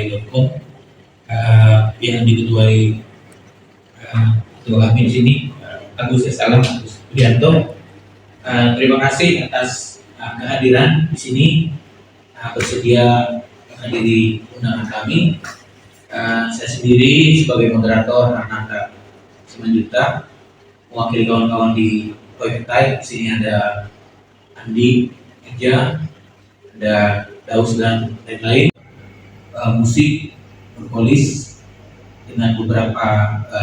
www.pai.com yang diketuai ketua kami di sini Agus Budianto. Terima kasih atas kehadiran di sini, bersedia menghadiri undangan kami. Saya sendiri sebagai moderator Ananda Simanjuntak, mewakili kawan-kawan di Pai. Di sini ada Andi, Eja, ada Daus dan lain-lain. Musik berpolis dengan beberapa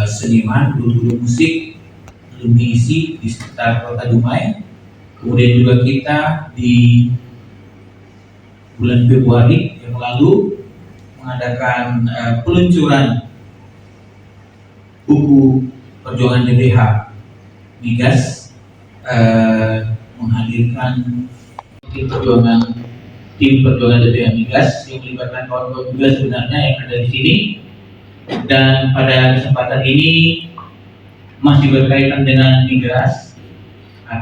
seniman, guru-guru musik mengisi di sekitar Kota Dumai. Kemudian juga kita di bulan Februari yang lalu mengadakan peluncuran buku perjuangan DBH Migas, menghadirkan tim perjuangan DBH Migas yang melibatkan kawan-kawan juga sebenarnya yang ada di sini. Dan pada kesempatan ini masih berkaitan dengan migas,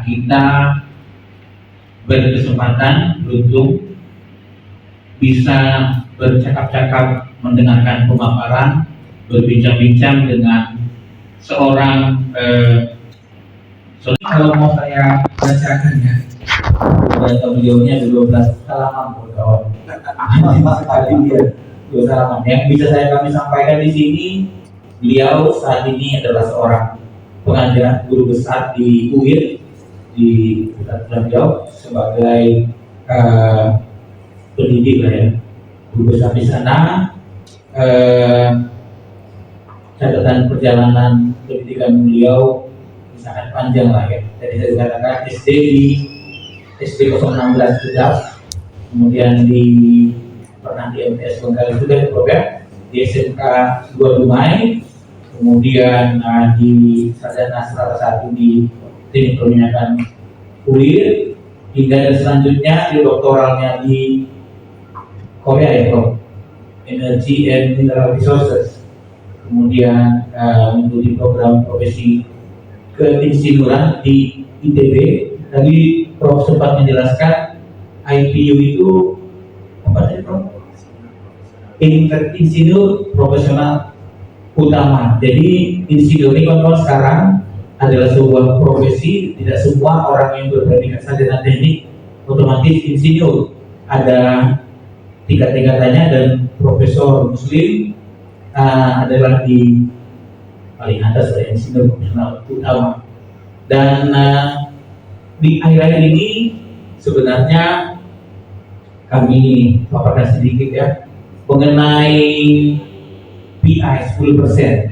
kita berkesempatan beruntung bisa bercakap-cakap, mendengarkan pemaparan, berbincang-bincang dengan seorang kalau mau saya bacakan ya, data beliaunya ada 12 halaman kawan. Sekali dia 12 halaman. Yang bisa kami sampaikan di sini, beliau saat ini adalah seorang pengajar guru besar di UIN di beliau sebagai pendidik lah ya, guru besar di sana. Catatan perjalanan pendidikan beliau sangat panjang lah ya. Jadi saya katakan SD 016 Tegal, kemudian pernah di MTS Bengkali juga di SMK 2 Dumai, kemudian di sarjana salah satu di teknik perminyakan kulir, hingga selanjutnya di doktoralnya di Korea ya Prof, Energy and Mineral Resources. Kemudian mengikuti program profesi keinsinyuran di ITB. Tadi Prof sempat menjelaskan IPU itu apa sih Prof? Insinyur profesional utama. Jadi insinyur ini kawan-kawan sekarang adalah sebuah profesi. Tidak semua orang yang berpendidikan sarjana teknik otomatis insinyur. Ada tingkat-tingkatannya, dan profesor muslim adalah di paling atas dari insinyur profesional utama. Dan di akhir-akhir ini sebenarnya kami paparkan sedikit ya mengenai PI 10%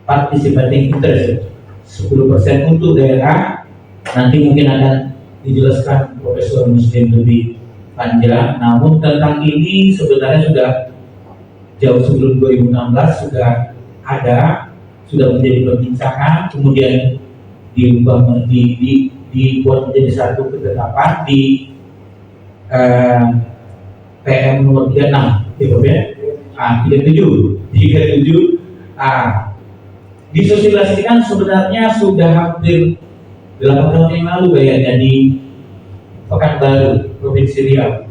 participating interest 10% untuk daerah. Nanti mungkin akan dijelaskan Profesor Muslim lebih panjang. Namun tentang ini sebenarnya sudah jauh sebelum 2016 sudah menjadi perbincangan, kemudian dibuat menjadi satu ketetapan di PM nomor 36 ya, 37 disosialisasikan sebenarnya sudah hampir 8 tahun yang lalu kayaknya di Pekanbaru, Provinsi Riau.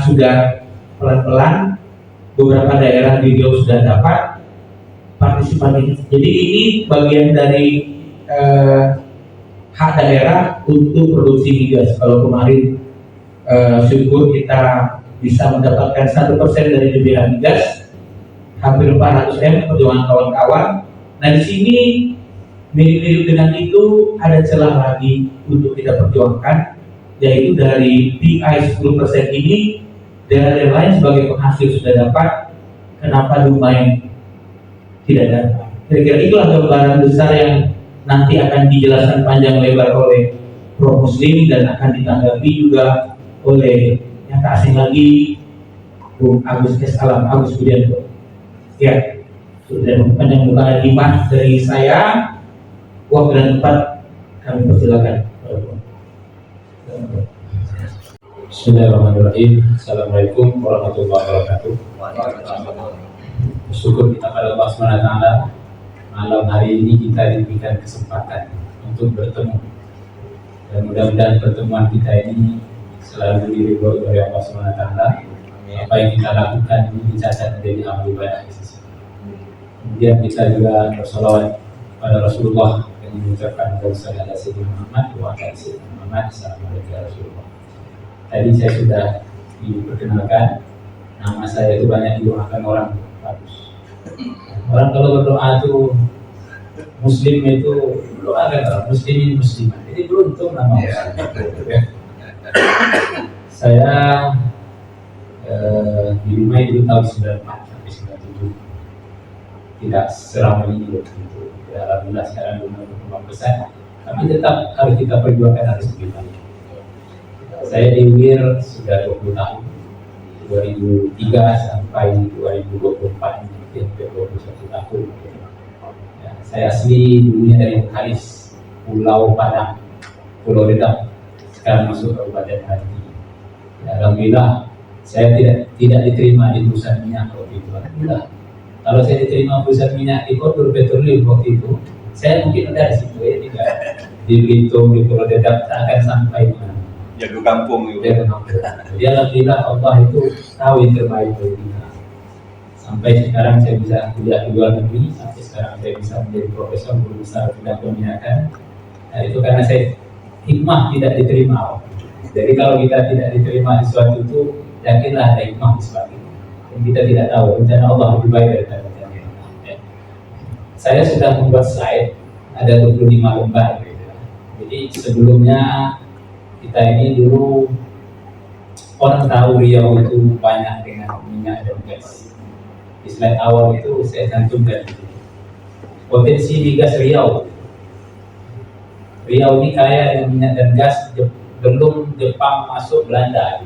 Sudah pelan-pelan beberapa daerah di Riau sudah dapat partisipasi. Jadi ini bagian dari hak daerah untuk produksi migas. Kalau kemarin syukur kita bisa mendapatkan 1% dari DBH migas, hampir 400 M perjuangan kawan-kawan. Nah di sini mirip-mirip dengan itu ada celah lagi untuk kita perjuangkan, yaitu dari PI 10% ini daerah lain sebagai penghasil sudah dapat, kenapa Dumai tidak dapat? Kira-kira itulah gambaran besar yang nanti akan dijelaskan panjang lebar oleh Prof Muslim dan akan ditanggapi juga oleh yang tak asing lagi Bung Agus Budianto. Ya, sudah panjang bukan iman dari saya. Waktu dan tempat kami persilakan. Bismillahirrahmanirrahim. Assalamualaikum warahmatullahi wabarakatuh. Bersyukur kita pada Allah SWT, malam hari ini kita diberikan kesempatan untuk bertemu, dan mudah-mudahan pertemuan kita ini selalu diridhoi oleh Allah SWT, Apa yang kita lakukan ini dicatat menjadi amal ibadah di sisi. Kemudian kita juga bersolawat pada Rasulullah yang mengucapkan sallallahu alaihi Muhammad wa ala sayyidina Muhammad assalamualaikum ya Rasulullah. Tadi saya sudah diperkenalkan, nama saya itu banyak didoakan orang bagus. Orang kalau berdoa itu Muslim itu doakan orang muslimin muslimat. Jadi beruntung nama Muslim. Saya di rumah itu tahun 94 sampai 97 tidak seramai ini waktu itu. Ya, alhamdulillah sekarang rumah berkembang besar, tapi tetap harus kita perjuangkan harus lebih banyak. Saya di WIR sudah 20 tahun, 2003 sampai 2024 hampir 21 tahun. Ya, saya asli dulunya dari Bengkalis, Pulau Padang, Pulau Redang, sekarang masuk Kabupaten Haji. Ya, alhamdulillah saya tidak diterima di perusahaan minyak waktu itu. Alhamdulillah. Kalau saya diterima perusahaan minyak di Kodur Petroleum waktu itu, saya mungkin ada di situ ya, tidak di Belitung, di Pulau Dedap, tak akan sampai mana. Jago kampung itu. Jadi alhamdulillah Allah itu tahu yang terbaik bagi kita. Sampai sekarang saya bisa kuliah di luar negeri, sampai sekarang saya bisa menjadi profesor guru besar bidang peminyakan. Nah, itu karena saya hikmah tidak diterima. Jadi kalau kita tidak diterima di suatu itu, yakinlah ada hikmah di sebalik itu. Dan kita tidak tahu rencana Allah lebih baik daripada rencana kita. Saya sudah membuat slide, ada 25 lembar. Jadi sebelumnya kita ini dulu orang tahu Riau itu banyak dengan minyak dan gas. Di slide awal itu saya cantumkan potensi migas Riau. Riau ini kaya dengan minyak dan gas belum Jepang masuk Belanda.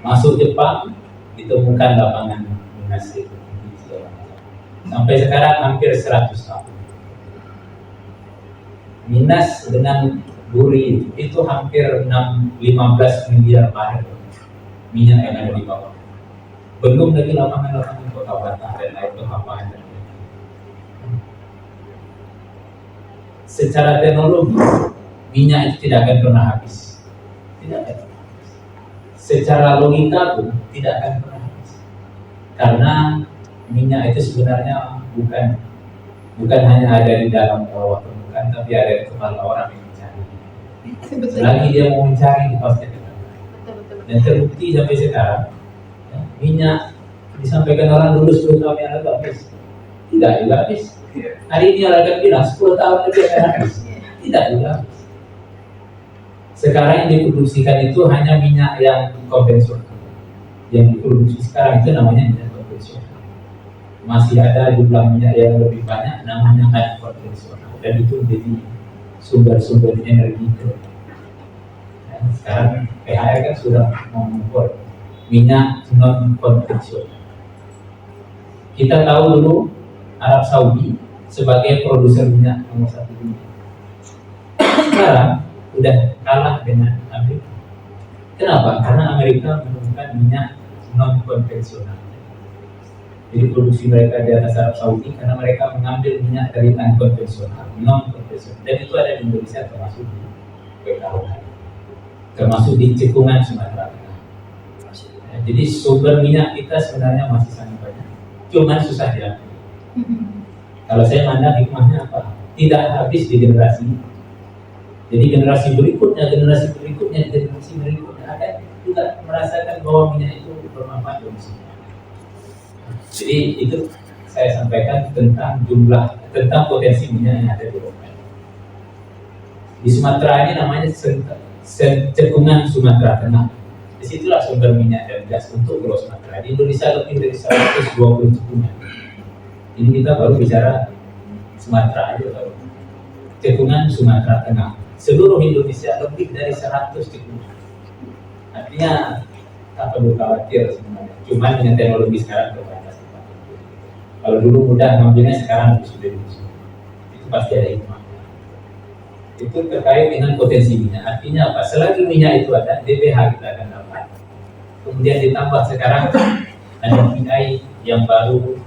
Masuk Jepang ditemukan lapangan minas itu. Sampai sekarang hampir 100 tahun. Minas dengan Buri itu hampir 15 miliar barel minyak yang ada di bawah. Belum lagi lapangan-lapangan Kota Batam dan lain lapangan. Secara teknologi minyak itu tidak akan pernah habis. Tidak akan pernah habis. Secara logika pun tidak akan pernah habis. Karena minyak itu sebenarnya bukan hanya ada di dalam bawah permukaan, tapi ada di kepala orang yang mencari. Selagi dia mau mencari, pasti akan. Dan terbukti sampai sekarang, ya, minyak disampaikan orang dulu 10 tahun yang lalu habis. Tidak juga habis. Hari ini orang akan bilang 10 tahun lagi akan habis. Tidak juga habis. Sekarang yang diproduksikan itu hanya minyak yang konvensional. Yang diproduksi sekarang itu namanya minyak konvensional. Masih ada jumlah minyak yang lebih banyak namanya non-konvensional, dan itu menjadi sumber-sumber energi itu. Dan sekarang PHR kan sudah mengukur minyak non-konvensional. Kita tahu dulu Arab Saudi sebagai produser minyak nomor 1 dunia. Sekarang udah kalah dengan Amerika. Kenapa? Karena Amerika menemukan minyak non-konvensional. Jadi produksi mereka di atas Arab Saudi karena mereka mengambil minyak dari non-konvensional, dan itu ada di Indonesia termasuk di Pekalongan, termasuk di Cekungan Sumatera Tengah. Jadi sumber minyak kita sebenarnya masih sangat banyak, cuman susah diambil. Kalau saya mandang hikmahnya apa? Tidak habis di generasi. Jadi generasi berikutnya akan juga merasakan bahwa minyak itu bermanfaat bagi semua. Jadi itu saya sampaikan tentang potensi minyak yang ada di Eropa. Di Sumatera ini namanya Cekungan Sumatera Tengah. Disitulah sumber minyak dan gas untuk Pulau Sumatera. Di Indonesia lebih dari 120 cekungan. Ini kita baru bicara Sumatera aja baru. Cekungan Sumatera Tengah. Seluruh Indonesia lebih dari 100 cekungan. Artinya tak perlu khawatir sebenarnya. Cuman dengan teknologi sekarang terbatas. Kalau dulu mudah ngambilnya, sekarang sudah diusul. Itu pasti ada hikmahnya. Itu terkait dengan potensi minyak. Artinya apa? Selagi minyak itu ada, DPH kita akan dapat. Kemudian ditambah sekarang ada PI yang baru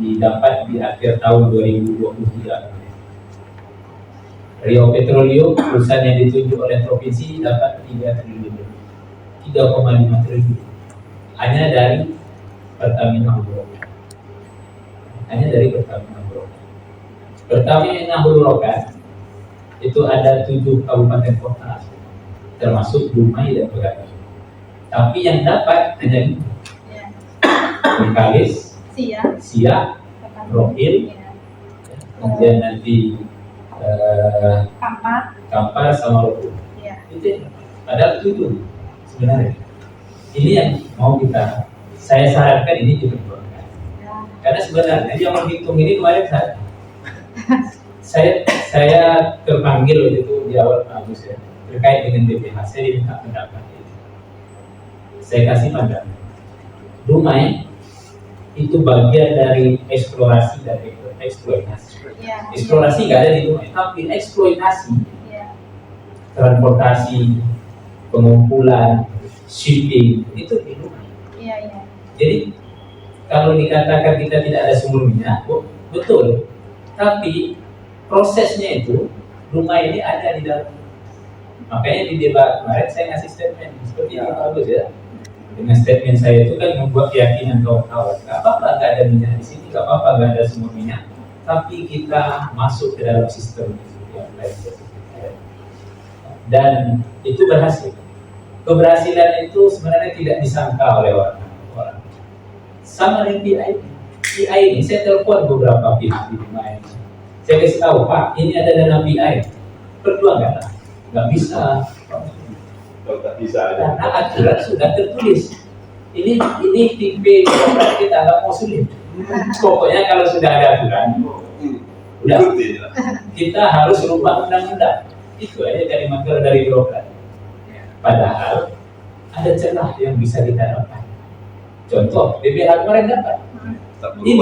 didapat di akhir tahun 2023. Riau Petroleum, perusahaan yang ditunjuk oleh provinsi, dapat 3,5 triliun. hanya dari Pertamina Hulu Rokan. Hanya dari Pertamina Hulu Rokan. Pertamina Hulu Rokan itu ada 7 kabupaten kota, termasuk Dumai dan Pegadaian. Tapi yang dapat hanya Bengkalis, Siak, Rohil, kemudian nanti Kampar sama Rohil. Itu padahal 7 sebenarnya. Ini yang mau saya sarankan ini diperjuangkan. Karena sebenarnya yang menghitung ini kemarin saya terpanggil waktu itu di awal Agustus ya, terkait dengan BPH. Saya diminta pendapat. Saya kasih pandangan. Dumai itu bagian dari eksplorasi dan eksploitasi. Eksplorasi nggak ada di Dumai, tapi eksploitasi, transportasi, pengumpulan, shipping itu di Dumai. Jadi kalau dikatakan kita tidak ada sumber minyak, betul. Tapi prosesnya itu Dumai ini ada di dalam. Makanya di debat kemarin saya ngasih statement seperti yang bagus ya. Dengan statement saya itu kan membuat keyakinan kawan-kawan. Gak apa-apa gak ada minyak di sini, gak apa-apa gak ada sumber minyak. Tapi kita masuk ke dalam sistem yang lain. Dan itu berhasil. Keberhasilan itu sebenarnya tidak disangka oleh orang. Sama dengan PI ini, saya telepon beberapa pihak di Dumai. Saya kasih tahu, Pak, ini ada dana PI, perjuangkanlah. Nggak bisa, karena aturan sudah tertulis. Ini tipe birokrat kita nggak mau sulit. Pokoknya kalau sudah ada aturan, udah kita harus rubah undang-undang. Itu aja kalimat dari birokrat. Padahal ada celah yang bisa kita dapat. Contoh, BPH kemarin dapat. Ini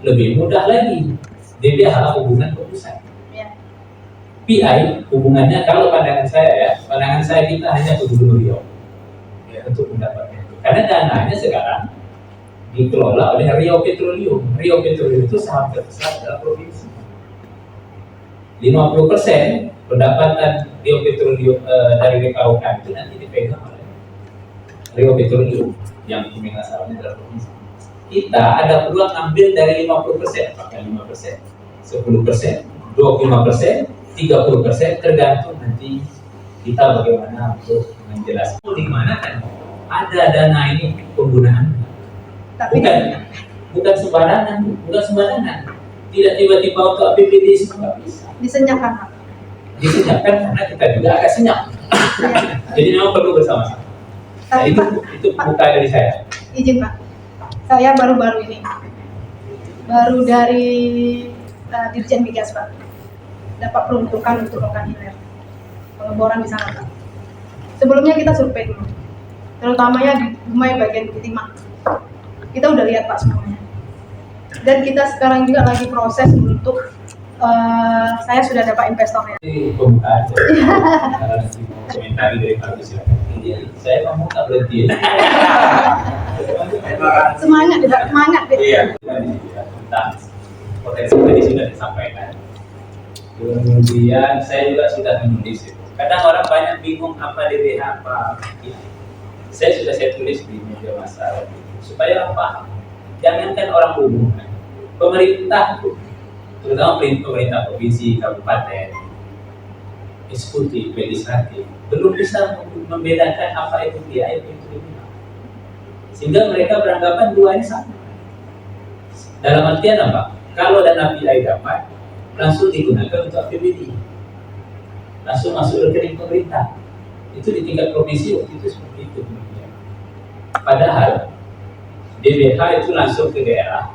lebih mudah lagi. BPH hubungan ke pusat. PI hubungannya, kalau pandangan saya kita hanya ke Gubernur Riau untuk mendapatkan itu. Karena dananya sekarang dikelola oleh Riau Petroleum. Riau Petroleum itu saham terbesar dalam provinsi. 50% pendapatan Riau Petroleum dari BKOK itu nanti dipegang oleh Riau Petroleum yang pemegang sahamnya dalam provinsi. Kita ada peluang ambil dari 50%, apakah 5%, 10%, 25%, 30%, tergantung nanti kita bagaimana untuk menjelaskan. Di mana kan ada dana ini penggunaan, bukan sembarangan, tidak tiba-tiba untuk APBD semua nggak bisa. Disenyapkan karena kita juga agak senyap. Jadi memang perlu bersama-sama. Nah, itu buka dari saya. Izin Pak, saya baru dari Dirjen Migas Pak, dapat peruntukan untuk Rokan Hilir, pengeboran di sana Pak. Sebelumnya kita survei dulu, terutamanya di Dumai bagian Bukit Timah. Kita udah lihat Pak semuanya. Dan kita sekarang juga lagi proses untuk saya sudah dapat investornya. Ini pembukaan. Komentari dari Pak silakan. Saya ngomong tak berhenti. Semangat. Iya. Tentang potensi tadi sudah disampaikan. Kemudian saya juga sudah menulis itu. Kadang orang banyak bingung apa DBH apa. Saya tulis di media massa supaya apa? Jangankan orang umum, pemerintah, terutama pemerintah provinsi, kabupaten, eksekutif, legislatif, belum bisa membedakan apa itu PI, apa itu DBH. Sehingga mereka beranggapan dua ini sama. Dalam artian apa? Kalau dana PI dapat, langsung digunakan untuk APBD, langsung masuk rekening pemerintah. Itu di tingkat provinsi waktu itu seperti itu. Padahal DBH itu langsung ke daerah,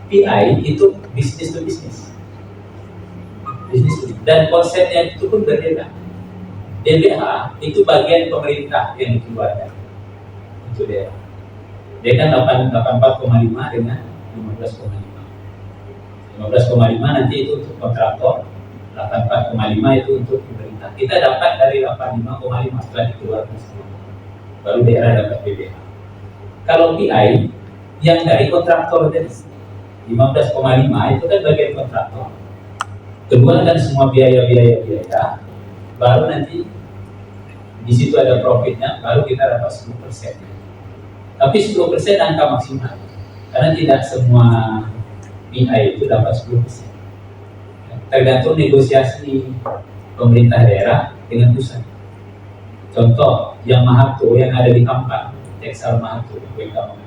PI itu bisnis to bisnis, dan konsepnya itu pun berbeda. DBH itu bagian pemerintah yang dikeluarkan untuk daerah. Dia kan 84,5 dengan 15,5. 15,5 nanti itu untuk kontraktor, 84,5 itu untuk pemerintah. Kita dapat dari 85,5 setelah dikeluarkan semua, baru daerah dapat BBH. Kalau PI yang dari kontraktor tadi 15,5 itu kan bagian kontraktor. Kedua dan semua biaya, baru nanti di situ ada profitnya, baru kita dapat 10%. Tapi 10% angka maksimal. Karena tidak semua PI itu dapat 10%. Tergantung negosiasi pemerintah daerah dengan pusat. Contoh, yang Mahato yang ada di Kampar, Teksal Mahato, WK Mahato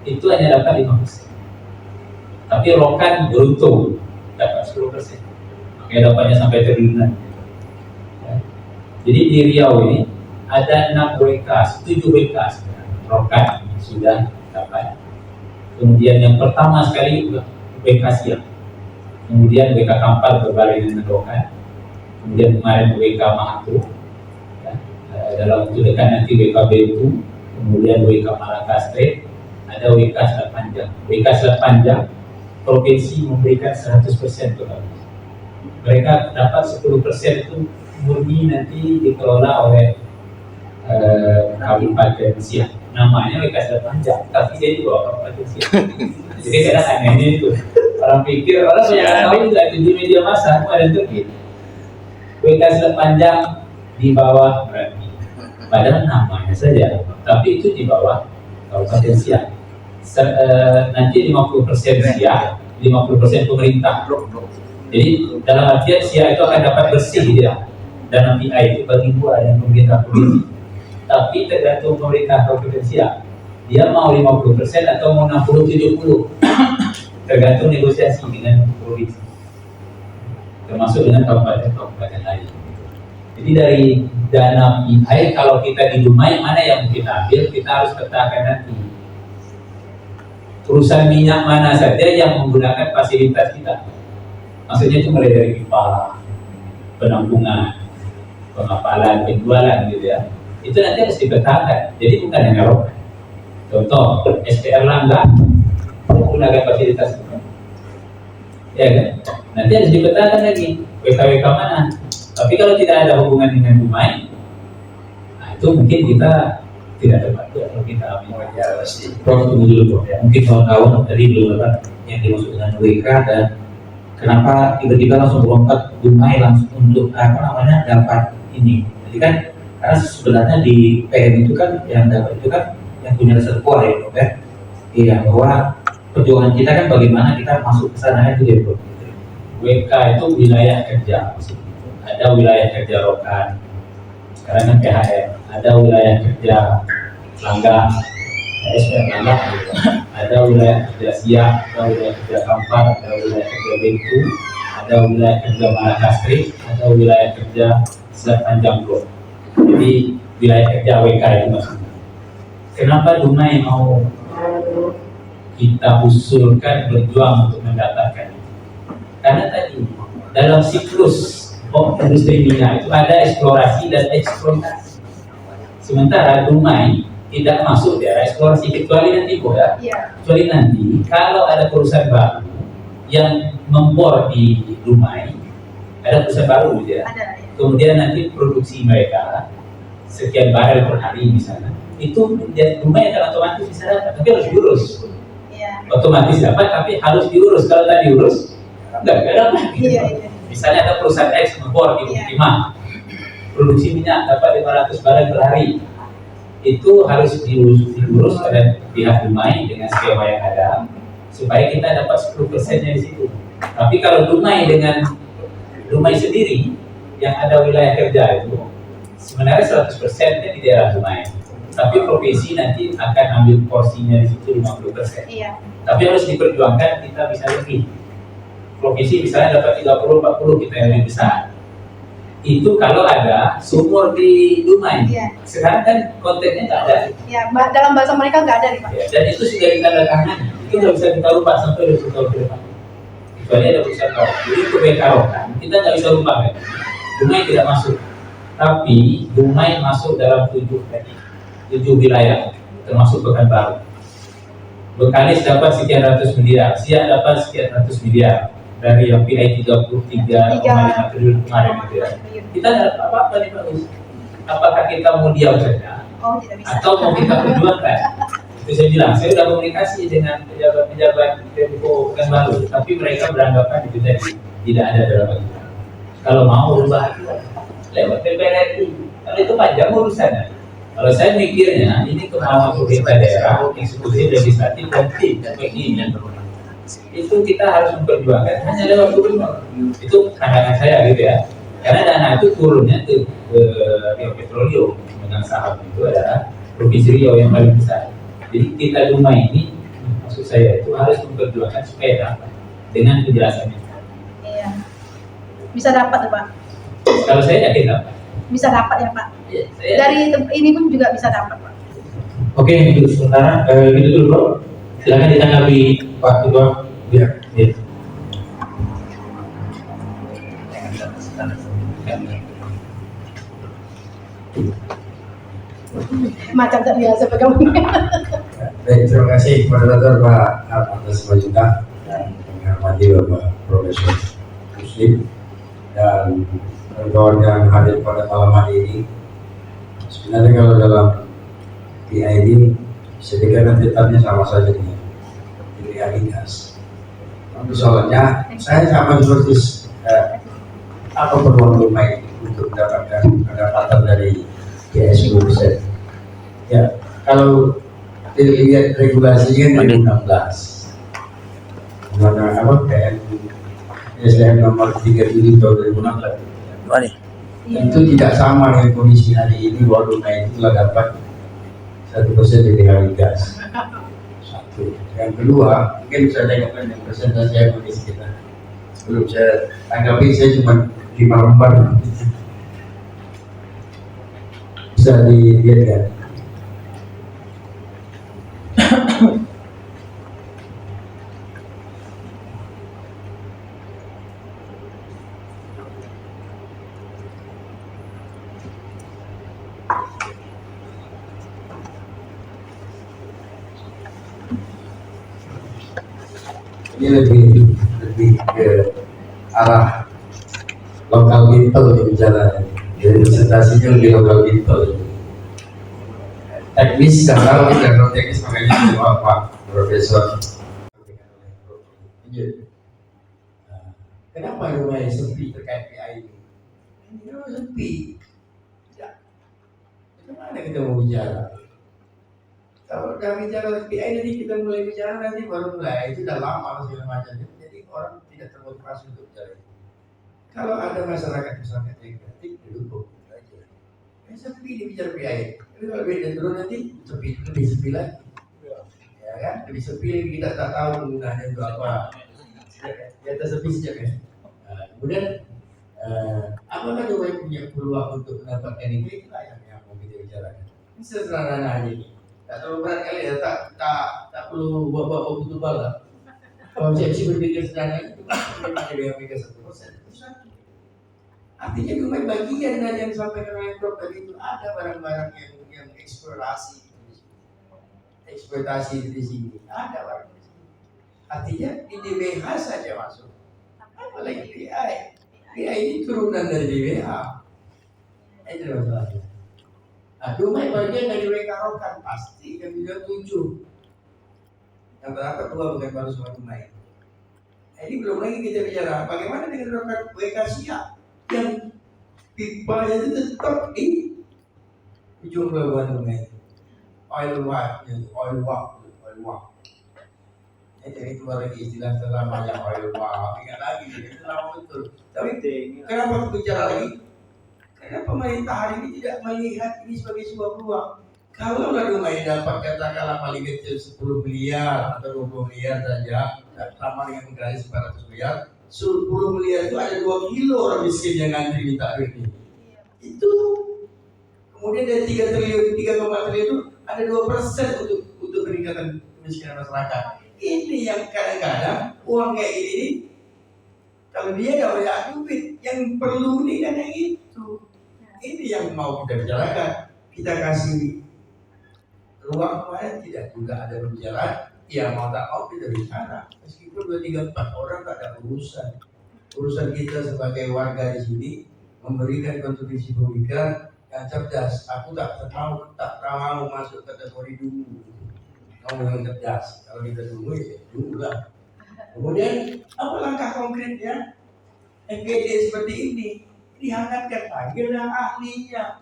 itu hanya dapat 5%. Tapi Rokan beruntung dapat 10%. Makanya dapatnya sampai triliunan. Ya. Jadi di Riau ini ada 6 WK, 7 WK sekarang. Rokan sudah dapat. Kemudian yang pertama sekali WK Siap. Kemudian WK Kampar berbalik dengan Rokan. Kemudian kemarin WK Mahato. Ya. Dalam waktu dekat nanti WK Bentu. Kemudian WK Malakastre. Ada WK Selat Panjang. WK Selat Panjang provinsi memberikan 100% kepada mereka. Dapat 10% itu murni nanti dikelola oleh Kabupaten Siak. Namanya WK Selat Panjang, tapi dia di bawah Kabupaten Siak. Jadi kadang anehnya itu orang pikir, orang banyak tahu juga di media massa ada terkait WK Selat Panjang di bawah berarti, padahal namanya saja, tapi itu di bawah Kabupaten Siak. Nanti 50% Siak, 50% pemerintah. Jadi dalam artian Siak itu akan dapat bersih dia. Dana PI itu bagi dua dengan pemerintah provinsi. Tapi tergantung pemerintah Kabupaten Siak, dia mau 50% atau mau 60-70. Tergantung negosiasi dengan provinsi. Termasuk dengan kabupaten lain. Jadi dari dana PI kalau kita di Dumai mana yang kita ambil, kita harus petakan nanti. Perusahaan minyak mana saja yang menggunakan fasilitas kita. Maksudnya itu mulai dari pipa, penampungan, pengapalan, penjualan gitu ya. Itu nanti harus dipetakan. Jadi bukan hanya Rokan. Contoh, SPR Langga menggunakan fasilitas kita. Ya kan? Nanti harus dipetakan lagi WKWK mana. Tapi kalau tidak ada hubungan dengan Dumai, nah itu mungkin kita tidak dapat kalau kita ambil aja pasti. Prof tunggu dulu Prof ya. Mungkin kawan-kawan tadi belum dapat yang dimaksud dengan WK dan kenapa tiba-tiba langsung melompat Dumai langsung untuk dapat ini. Jadi kan karena sebenarnya di PM itu kan yang dapat itu kan yang punya reservoir ya Prof ya. Iya, bahwa perjuangan kita kan bagaimana kita masuk ke sana itu ya Prof. WK itu wilayah kerja. Ada wilayah kerja Rokan, sekarang kan PHM. Ada wilayah kerja Langga, SPR Langga. Ada wilayah kerja Siak, ada wilayah kerja Kampar, ada wilayah kerja Bentu, ada wilayah kerja Malakastre, ada wilayah kerja Selat Panjang Bro. Jadi wilayah kerja WK itu maksudnya. Kenapa Dumai mau kita usulkan berjuang untuk mendapatkan itu? Karena tadi dalam siklus industri minyak itu ada eksplorasi dan eksploitasi. Sementara Dumai tidak masuk daerah eksplorasi kecuali nanti kecuali nanti kalau ada perusahaan baru yang membor di Dumai, ada perusahaan baru gitu ya. Kemudian nanti produksi mereka sekian barel per hari misalnya, itu Dumai akan otomatis bisa dapat, tapi harus diurus. Otomatis dapat, tapi harus diurus. Kalau tak diurus, enggak dapat. Misalnya ada perusahaan X membor di Bukit Timah, produksi minyak dapat 500 barel per hari, itu harus diurus oleh pihak Dumai dengan skema yang ada, supaya kita dapat 10%-nya di situ. Tapi kalau Dumai dengan Dumai sendiri, yang ada wilayah kerja itu, sebenarnya 100%-nya di daerah Dumai. Tapi provinsi nanti akan ambil porsinya di situ 50%. Tapi harus diperjuangkan kita bisa lebih. Provinsi misalnya dapat 30-40, kita yang lebih besar. Itu kalau ada sumur di Dumai. Sekarang kan kontennya nggak ada. Dalam bahasa mereka nggak ada nih Pak. Dan itu sudah ditandatangani. Itu nggak bisa kita lupa sampai 20 tahun ke depan. Kecuali ada perusahaan baru. Jadi itu Rokan, kita nggak bisa lupa kan. Dumai tidak masuk. Tapi Dumai masuk dalam 7 wilayah, termasuk Pekanbaru. Bengkalis dapat sekian ratus miliar, Siak dapat sekian ratus miliar. Dari yang PI 33,5 triliun kemarin gitu ya. Kita tidak apa-apa nih Pak Gus. Apakah kita mau diam saja atau mau kita perjuangkan? Itu saya bilang, saya sudah komunikasi dengan pejabat-pejabat Tempo Pekanbaru, tapi mereka beranggapan itu tadi tidak ada dalam kita. Kalau mau berubah lewat PPRI, kalau itu panjang urusannya. Kalau saya mikirnya ini kemauan pemerintah daerah, eksekutif, legislatif, dan tim dan keinginan itu kita harus memperjuangkan hanya lewat gubernur. Itu pandangan saya gitu ya. Karena dana itu turunnya ke Rio Petroleum, dengan saham itu adalah Provinsi Riau yang paling besar. Jadi kita rumah ini, maksud saya itu harus memperjuangkan supaya dapat dengan penjelasannya. Iya. Bisa dapat ya Pak? Kalau saya yakin dapat. Bisa dapat ya Pak? Ya, saya Dari ini pun juga bisa dapat Pak. Oke, untuk sementara gitu dulu bro. Silakan ditanggapi Pak Ketua. Ya. Ya. Macam tak biasa bagaimana? Baik, terima kasih moderator Pak atas masukan dan menghormati Bapak Profesor Muslim dan kawan-kawan yang hadir pada malam hari ini. Sebenarnya kalau dalam PID sedikit tetapnya sama saja dengan realitas. Tapi soalnya saya sama seperti apa peluang rumah untuk mendapatkan pendapatan dari PSU besar. Ya, kalau dilihat regulasinya 2016 mana apa SDM nomor 37 tahun 2016 itu tidak sama dengan kondisi hari ini. Waduh, itu telah dapat 1% dari hari gas. Satu. Yang kedua, mungkin bisa tengokkan yang presentasi yang kondisi kita. Belum saya tanggapi, saya cuma 5 lembar. Bisa dilihat kan? Ini lebih ke arah lokal people di bicara. Jadi presentasinya lebih lokal people. Teknis dan non teknis makanya semua Pak Profesor. Kenapa rumah sepi terkait PI ini? Ini rumah sepi. Ya. Bagaimana kita mau bicara? Kalau udah bicara PI nanti kita mulai bicara nanti baru mulai itu udah lama segala macam. Jadi orang tidak termotivasi untuk bicara. Kalau ada masyarakat yang kritik didukung aja. Sepi dibicara PI. Tapi kalau beda turun nanti sepi, lebih sepi lagi. Ya kan? Lebih sepi kita tak tahu penggunaannya itu apa. Kita sepi saja kan. Kemudian apakah juga punya peluang untuk mendapatkan itu yang mau kita bicarakan. Ini sederhana aja ini. Tak terlalu berat kali ya, tak perlu buat-buat buku tebal lah. Kalau saya berpikir sederhana itu dia pikir 1%. Artinya cuma bagian dari yang disampaikan oleh Prof tadi itu ada barang-barang yang eksploitasi di sini. Ada barang di sini. Artinya di DBH saja masuk. Apalagi PI. PI ini turunan dari DBH. Itu masalahnya. Dumai bagian dari WK Rokan pasti yang juga 7. Yang terdapat 2 bukan baru semua Dumai. Ini belum lagi kita bicara bagaimana dengan Rokan WK Siak yang pipanya itu tetap di ujung pelabuhan Dumai. Oil walk. Jadi keluar lagi istilah terlamanya oil walk. Ingat lagi, itu lama betul. Tapi kenapa bicara lagi? Karena pemerintah hari ini tidak melihat ini sebagai sebuah peluang. Kalau Dumai dapat katakanlah paling kecil 10 miliar atau 20 miliar saja, sama dengan menggali 400 miliar, 10 miliar itu ada 2 kilo orang miskin yang ngantri minta duit ini. Itu kemudian dari 3 triliun, 3,3 triliun itu ada 2% untuk peningkatan kemiskinan masyarakat. Ini yang kadang-kadang uang kayak ini kalau dia tidak banyak duit, yang perlu nih kan yang itu. Ini yang mau kita bicarakan. Kita kasih ruang kemarin tidak juga ada pembicaraan. Ya mau tak mau kita bicara. Meskipun 2, 3, 4 orang tak ada urusan. Urusan kita sebagai warga di sini memberikan kontribusi pemikiran yang cerdas. Aku tak mau masuk kategori dulu. Kamu yang cerdas. Kalau kita dulu ya dulu lah. Kemudian apa langkah konkretnya? MPD seperti ini dihangatkan, panggil yang ahlinya.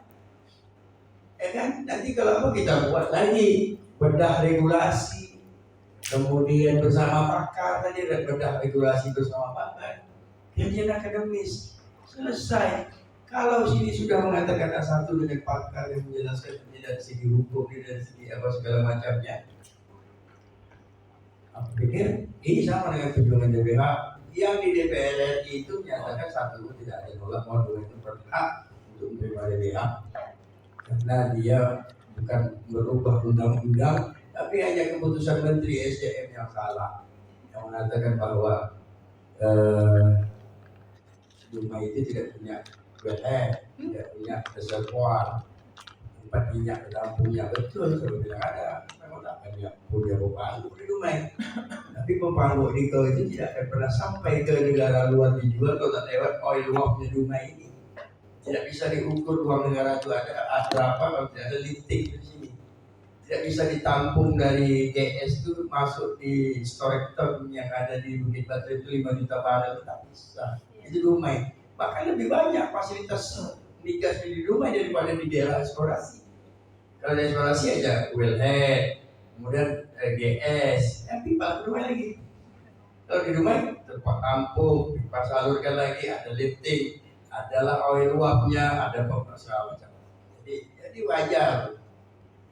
Ya kan? Nanti kalau apa kita buat lagi bedah regulasi, kemudian bersama pakar tadi ada bedah regulasi bersama pakar, kajian akademis selesai. Kalau sini sudah mengatakan A1 dengan pakar yang menjelaskan dari segi hukum, dari segi apa segala macamnya, aku pikir ini sama dengan perjuangan DPH yang di DPR RI itu menyatakan satu tidak ada nolak bahwa itu berhak untuk menerima DPH karena dia bukan merubah undang-undang, tapi hanya keputusan Menteri SDM yang salah yang mengatakan bahwa rumah itu tidak punya WLF, tidak punya reservoir tempat minyak tampungnya. Betul, kalau bilang ada memang tak banyak punya pemangku di rumah, tapi pemangku di kau itu tidak akan pernah sampai ke negara luar dijual kalau tak lewat oil walk di rumah ini. Tidak bisa diukur uang negara itu ada berapa kalau tidak ada lifting di sini. Tidak bisa ditampung dari GS itu masuk di storage tank yang ada di Bukit Batu itu 5 juta barel, tak bisa. Itu rumah. Bahkan lebih banyak fasilitas migas di rumah daripada di daerah eksplorasi. Kalau di eksplorasi aja wellhead, kemudian GS, pipa rumah lagi. Kalau di rumah tempat tampung, pipa salurkan lagi, ada lifting, adalah oil uapnya, ada segala macam. Jadi wajar.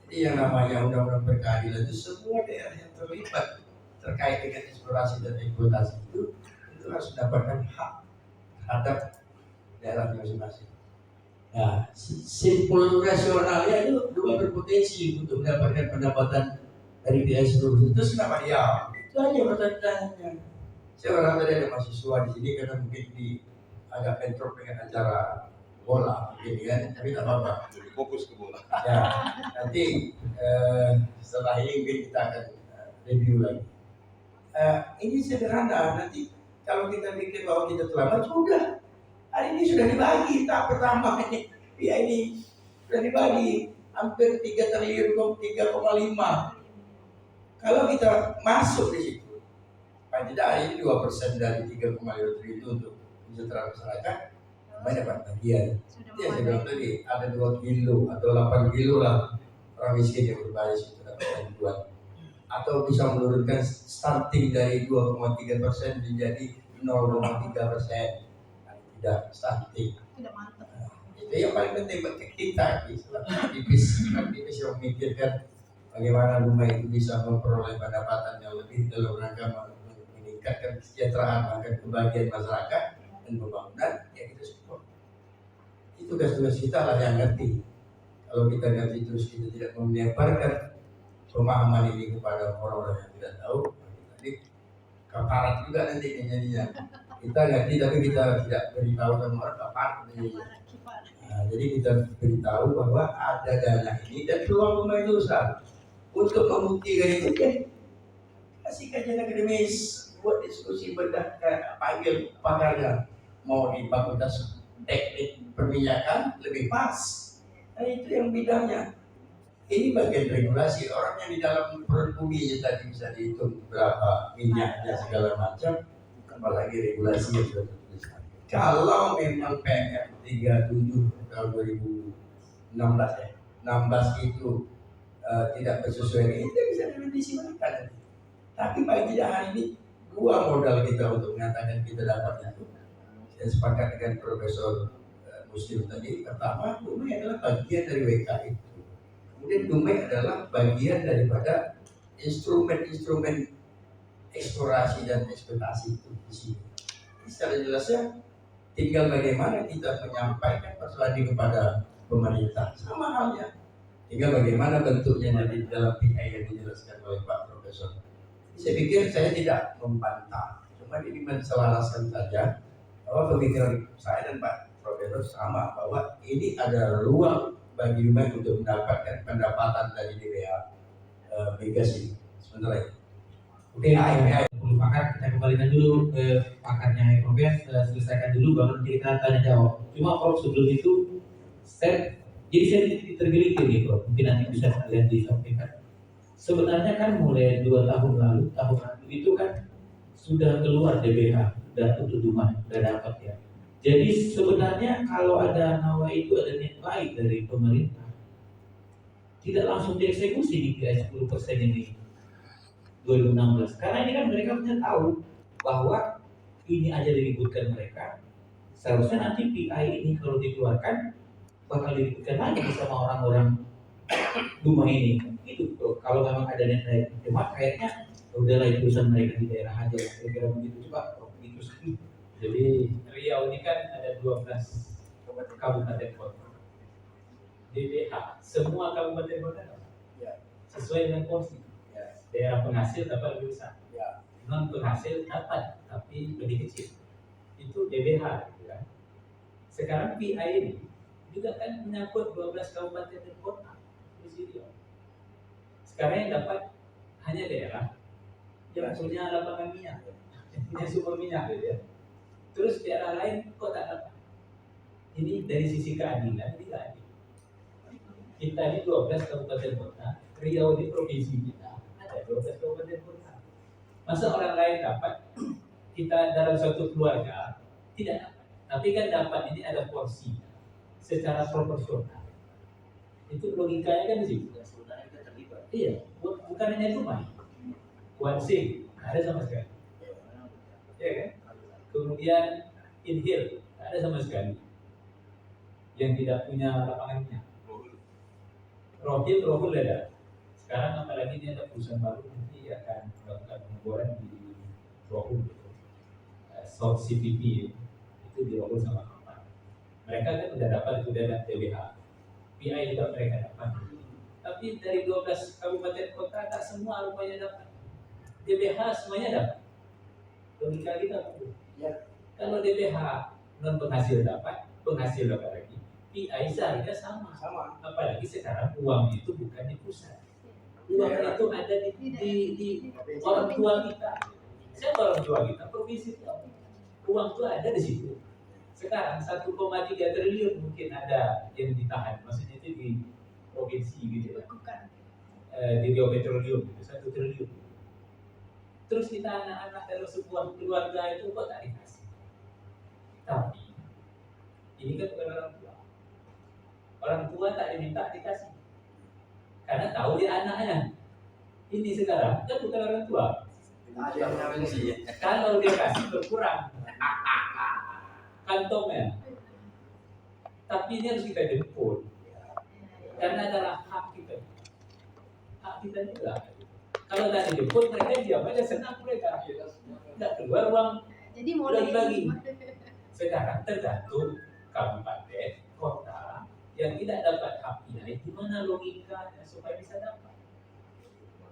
Jadi yang namanya undang-undang perkeadilan itu semua daerah yang terlibat terkait dengan eksplorasi dan eksploitasi itu harus mendapatkan hak terhadap daerah masing-masing. Nah, simpul rasionalnya itu dua berpotensi untuk mendapatkan pendapatan dari pihak seluruh itu kenapa dia? Itu aja pertanyaannya. Saya orang tadi ada mahasiswa di sini karena mungkin di agak bentrok dengan acara bola, mungkin kan, tapi tak apa-apa. Fokus ke bola. Ya, nanti setelah ini mungkin kita akan review lagi. Ini sederhana, nanti kalau kita pikir bahwa kita terlambat, sudah. Hari ini sudah dibagi, tahap pertama ini. Ya ini sudah dibagi hampir 3 triliun, 3,5. Kalau kita masuk di situ, paling tidak hari ini 2% dari 3,5 triliun untuk kesejahteraan masyarakat, banyak dapat bagian. Itu yang saya bilang tadi, ada 2 kilo atau 8 kilo lah orang miskin yang berbasis itu dapat bantuan. Atau bisa menurunkan starting dari 2,3% menjadi 0,3%. Tidak starting. Tidak mantap. Itu yang paling penting bagi kita, aktivis yang memikirkan bagaimana rumah itu bisa memperoleh pendapatan yang lebih dalam rangka meningkatkan kesejahteraan, bahkan kebahagiaan masyarakat dan pembangunan, ya kita support. Itu tugas kita lah yang ngerti. Kalau kita ngerti terus kita tidak menyebarkan pemahaman ini kepada orang-orang yang tidak tahu, jadi kaparat juga nanti jadinya. Kita ngerti tapi kita tidak beritahu sama orang kaparat. Nah, jadi kita beritahu bahwa ada dana ini dan peluang rumah itu besar. Untuk membuktikan itu kan kasih kajian akademis, buat diskusi bedah, panggil pakarnya, mau di fakultas teknik perminyakan lebih pas. Nah itu yang bidangnya. Ini bagian regulasi, orang yang di dalam perut bumi tadi bisa dihitung berapa minyaknya segala macam, apalagi regulasi yang sudah tertuliskan. Kalau memang PM 37 tahun 2016 ya, 16 itu tidak bersesuaian ini, kita bisa direvisi nanti. Tapi paling tidak hari ini dua modal kita untuk mengatakan kita dapatnya itu. Saya sepakat dengan Profesor Muslim tadi. Pertama, Dumai adalah bagian dari WKI. Kemudian Dumai adalah bagian daripada instrumen-instrumen eksplorasi dan eksploitasi itu di sini. Ini secara jelasnya tinggal bagaimana kita menyampaikan persoalan ini kepada pemerintah. Sama halnya. Tinggal bagaimana bentuknya dari dalam PI yang dijelaskan oleh Pak Profesor. Saya pikir saya tidak membantah, cuma ini menselaraskan saja bahwa pemikiran saya dan Pak Profesor sama bahwa ini ada ruang bagi Dumai untuk mendapatkan pendapatan dari DPH migas ini. Sebentar lagi. Oke, perlu pakar, kita kembalikan dulu ke pakarnya Prof. Selesaikan dulu baru nanti kita tanya jawab. Cuma Prof sebelum itu saya tergelitik nih Prof, mungkin nanti bisa sekalian disampaikan. Sebenarnya kan mulai 2 tahun lalu itu kan sudah keluar DBH, sudah untuk Dumai, sudah dapat ya. Jadi sebenarnya kalau ada nawa itu ada niat baik dari pemerintah, tidak langsung dieksekusi di PI 10% ini 2016. Karena ini kan mereka punya tahu bahwa ini aja diributkan mereka. Seharusnya nanti PI ini kalau dikeluarkan bakal diributkan lagi sama orang-orang Duma ini. Itu tuh, kalau memang ada niat cuma kayaknya ya udahlah itu urusan mereka di daerah aja. Kira-kira begitu coba begitu sih. Jadi Riau ini kan ada 12 kabupaten kota. DBH, semua kabupaten kota sesuai dengan porsi. Daerah penghasil dapat lebih besar, non penghasil dapat tapi lebih kecil. Itu DBH, gitu kan. Sekarang PI ini juga kan menyangkut 12 kabupaten dan kota di Riau. Sekarang yang dapat hanya daerah yang punya lapangan minyak, punya sumber minyak, gitu ya. Terus daerah lain kok tak dapat. Ini dari sisi keadilan tidak adil. Kita ini 12 kabupaten kota, Riau di provinsi kita ada 12 kabupaten kota. Masa orang lain dapat, kita dalam suatu keluarga tidak dapat. Tapi kan dapat ini ada porsi secara proporsional. Itu logikanya kan di situ. Iya, bukan hanya itu mah. Kuansing ada sama sekali. Ya kan? Kemudian Inhil ada sama sekali. Yang tidak punya lapangannya. Rohul ada. Sekarang apalagi ini ada perusahaan baru nanti akan melakukan pengeboran di Rohul gitu. South CPP itu di Rohul sama Kampar. Mereka kan udah dapat itu dana TBH. PI juga mereka dapat. Tapi dari 12 kabupaten kota tak semua rupanya dapat. DBH semuanya dapat. Logika kita ya. Kalau DBH non penghasil dapat, penghasil dapat lagi. PI seharusnya sama. Apalagi sekarang uang itu bukan di pusat. Uang itu ada di orang tua kita. Siapa orang tua kita? Provinsi itu. Uang itu ada di situ. Sekarang 1,3 triliun mungkin ada yang ditahan. Maksudnya itu di provinsi gitu ya. Di Riau Petroleum gitu, 1 triliun. Terus kita anak-anak dalam sebuah keluarga itu kok tak dikasih. Tapi ini kan bukan orang tua. Orang tua tak diminta dikasih. Karena tahu dia anaknya. Ini sekarang kan bukan orang tua. Kalau dia kasih berkurang kantongnya. Tapi ini harus kita jemput. Karena adalah hak kita. Hak kita juga. Kalau tak dijemput mereka diam aja, senang mereka. Tidak keluar uang. Jadi mau lagi. Sekarang tergantung kabupaten, kota yang tidak dapat hak PI, gimana logikanya supaya bisa dapat?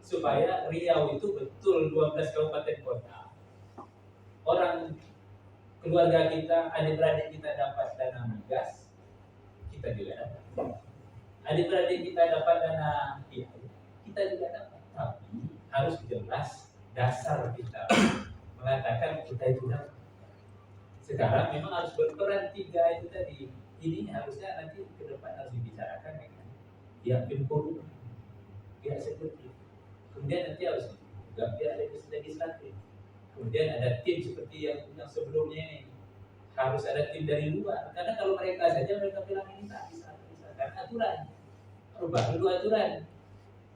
Supaya Riau itu betul 12 kabupaten kota. Orang keluarga kita, adik-beradik kita dapat dana migas, kita juga dapat. Adik-beradik kita dapat dana PI, kita juga dapat. Tapi harus jelas dasar kita mengatakan kita itu dapat. Sekarang memang harus berperan 3 itu tadi. Ini harusnya nanti ke depan harus dibicarakan dengan pihak Pinpol, pihak eksekutif. Kemudian nanti harus juga pihak legislatif. Kemudian ada tim seperti yang sebelumnya ini. Harus ada tim dari luar. Karena kalau mereka saja mereka bilang ini tak bisa. Karena aturan. Rubah dulu aturan.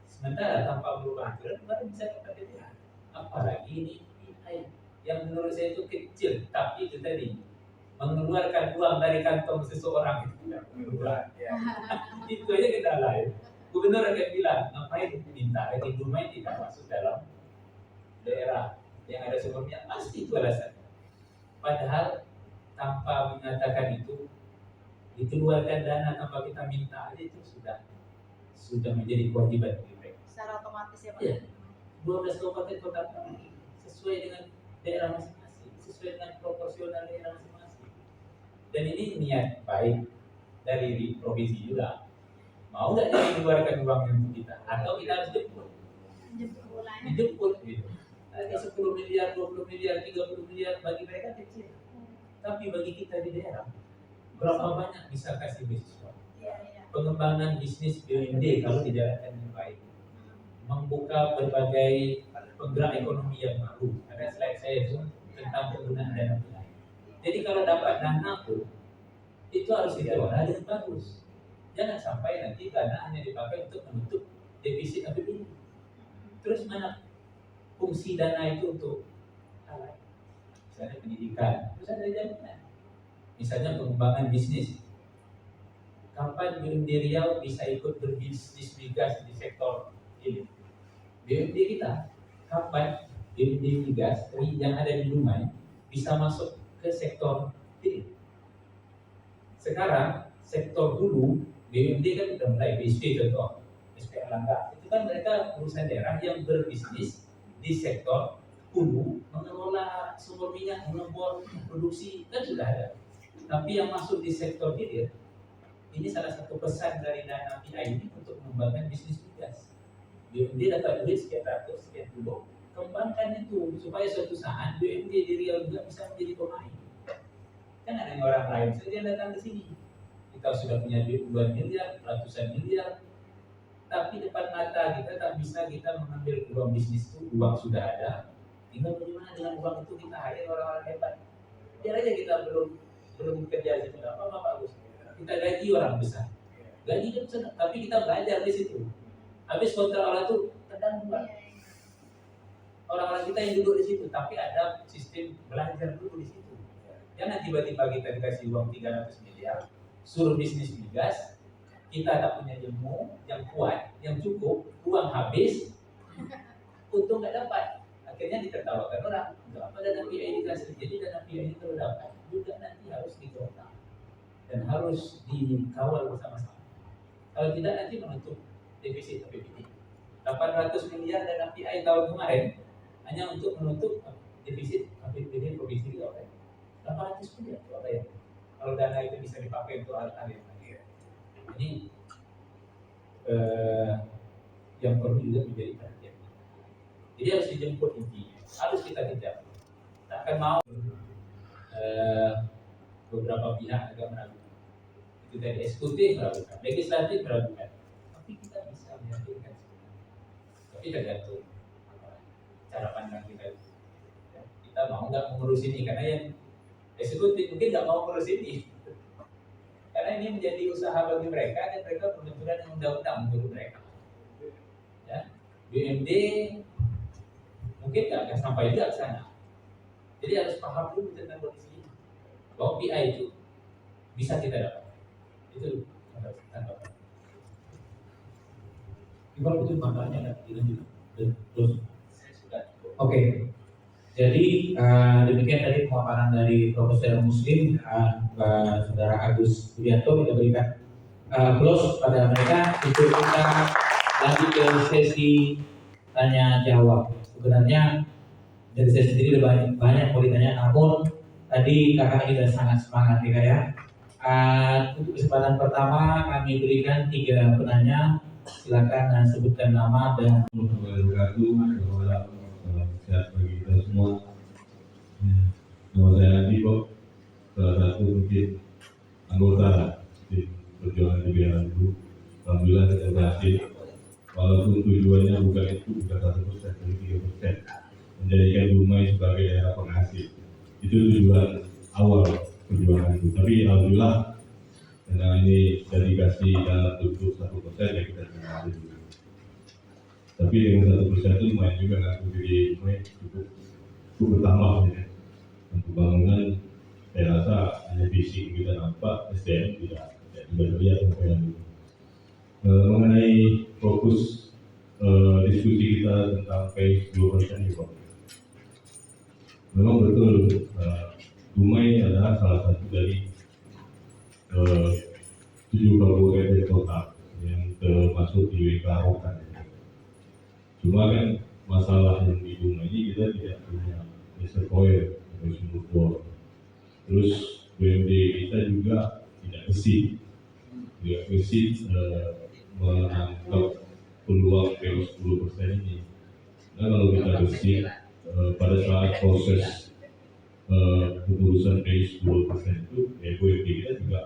Sementara tanpa merubah aturan baru bisa dapat DBH. Apalagi ini PI yang menurut saya itu kecil, tapi itu tadi mengeluarkan uang dari kantong seseorang itu tidak mengeluarkan. Itu aja kendala ya. Gubernur akan bilang, ngapain minta di rumah tidak masuk dalam daerah yang ada sumbernya, pasti itu alasannya. Padahal tanpa mengatakan itu, dikeluarkan dana tanpa kita minta aja itu sudah menjadi kewajiban bagi mereka. Secara otomatis ya Pak. Iya. 12 kabupaten kota sesuai dengan daerah masing-masing, sesuai dengan proporsional daerah masing-masing. Dan ini niat baik dari provinsi juga. Mau nggak jadi mengeluarkan uangnya untuk kita? Atau kita harus jemput? Dijemput gitu. Ada 10 miliar, 20 miliar, 30 miliar bagi mereka kecil. Tapi bagi kita di daerah, berapa banyak bisa kasih beasiswa? Pengembangan bisnis BUMD kalau dijalankan dengan baik. Membuka berbagai penggerak ekonomi yang baru. Ada slide saya itu tentang penggunaan dana PI. Jadi kalau dapat dana pun itu harus dikelola dengan bagus. Jangan sampai nanti dana hanya dipakai untuk menutup defisit APBD. Terus mana fungsi dana itu untuk hal lain? Misalnya pendidikan, terus ada jaminan. Misalnya pengembangan bisnis. Kapan BUMD Riau bisa ikut berbisnis migas di sektor ini? BUMD kita, kapan BUMD migas yang ada di Dumai bisa masuk ke sektor ini? Sekarang sektor hulu BUMD kan sudah mulai BSP contoh, SP Erlangga. Itu kan mereka perusahaan daerah yang berbisnis di sektor hulu, mengelola sumber minyak, mengebor, produksi kan sudah ada. Tapi yang masuk di sektor hilir, ini salah satu pesan dari dana PI ini untuk mengembangkan bisnis migas. BUMD dapat duit sekian ratus, sekian puluh, kembangkan itu supaya suatu saat BUMD di Riau juga bisa menjadi pemain. Kan ada orang lain saja datang ke sini. Kita sudah punya duit puluhan miliar, ratusan miliar, tapi depan mata kita tak bisa kita mengambil uang bisnis itu, uang sudah ada. Tinggal bagaimana dengan uang itu kita hire orang-orang hebat. Biar aja kita belum kerja di situ, apa bagus. Kita gaji orang besar, gaji kan besar, tapi kita belajar di situ. Habis kontrak orang itu tendang buat orang-orang kita yang duduk di situ, tapi ada sistem belajar dulu di situ. Jangan tiba-tiba kita dikasih uang 300 miliar, suruh bisnis migas, kita tak punya ilmu yang kuat, yang cukup, uang habis, untung nggak dapat. Akhirnya ditertawakan orang. Untuk apa dana PI dikasih? Jadi dana PI ini kalau dapat juga nanti harus dikelola dan harus dikawal bersama-sama. Kalau tidak nanti menutup defisit APBD. 800 miliar dana PI tahun kemarin hanya untuk menutup defisit APBD provinsi Riau. 800 miliar itu apa ya? Kalau dana itu bisa dipakai untuk hal-hal yang lain. Ini yang perlu juga menjadi perhatian. Jadi harus dijemput intinya, harus kita kejar. Tak akan mau beberapa pihak agak meragukan. Itu dari eksekutif meragukan, legislatif meragukan. Tapi kita bisa meyakinkan sebenarnya. Tapi tergantung cara pandang kita. Kita mau nggak mengurus ini karena yang eksekutif mungkin nggak mau mengurus ini. Karena ini menjadi usaha bagi mereka dan mereka pembentukan undang-undang untuk mereka. Ya, BUMD mungkin nggak akan sampai juga ke sana. Jadi harus paham dulu tentang kondisi ini. Bahwa PI itu bisa kita dapat. Itu harus kita dapat. Kalau itu makanya nggak dilanjut. Terus, Saya sudah cukup. oke. Jadi demikian tadi pemaparan dari Profesor Muslim, Saudara Agus Budianto. Kita berikan close pada mereka untuk kita lanjut ke sesi tanya jawab. Sebenarnya dari saya sendiri banyak mau ditanya, namun tadi kakak sudah sangat semangat ya kak ya. Untuk kesempatan pertama kami berikan 3 penanya. Silakan sebutkan nama dan sehat bagi kita semua. Nama saya Andi kok, salah satu mungkin anggota tim perjuangan di dulu. Alhamdulillah kita berhasil. Walaupun tujuannya bukan 1%, tapi 3%, menjadikan Dumai sebagai daerah penghasil. Itu tujuan awal perjuangan itu. Tapi alhamdulillah karena ini sudah dikasih dalam bentuk 1%, ya kita terima dulu. Tapi dengan 1% itu lumayan juga kan, jadi Dumai cukup bertambah ya. Untuk bangunan saya rasa hanya fisik kita nampak, SDM tidak terlihat sampai yang dulu. Mengenai fokus diskusi kita tentang PACE 2% ini Pak, memang betul Dumai adalah salah satu dari 7 kabupaten kota yang termasuk di WK Rokan. Cuma kan masalah yang di Dumai ini kita tidak punya reservoir atau sumber bor. Terus BUMD kita juga tidak gesit menangkap peluang PO 10% ini. Nah kalau kita gesit pada saat proses pengurusan PO 10% itu, ya BUMD kita juga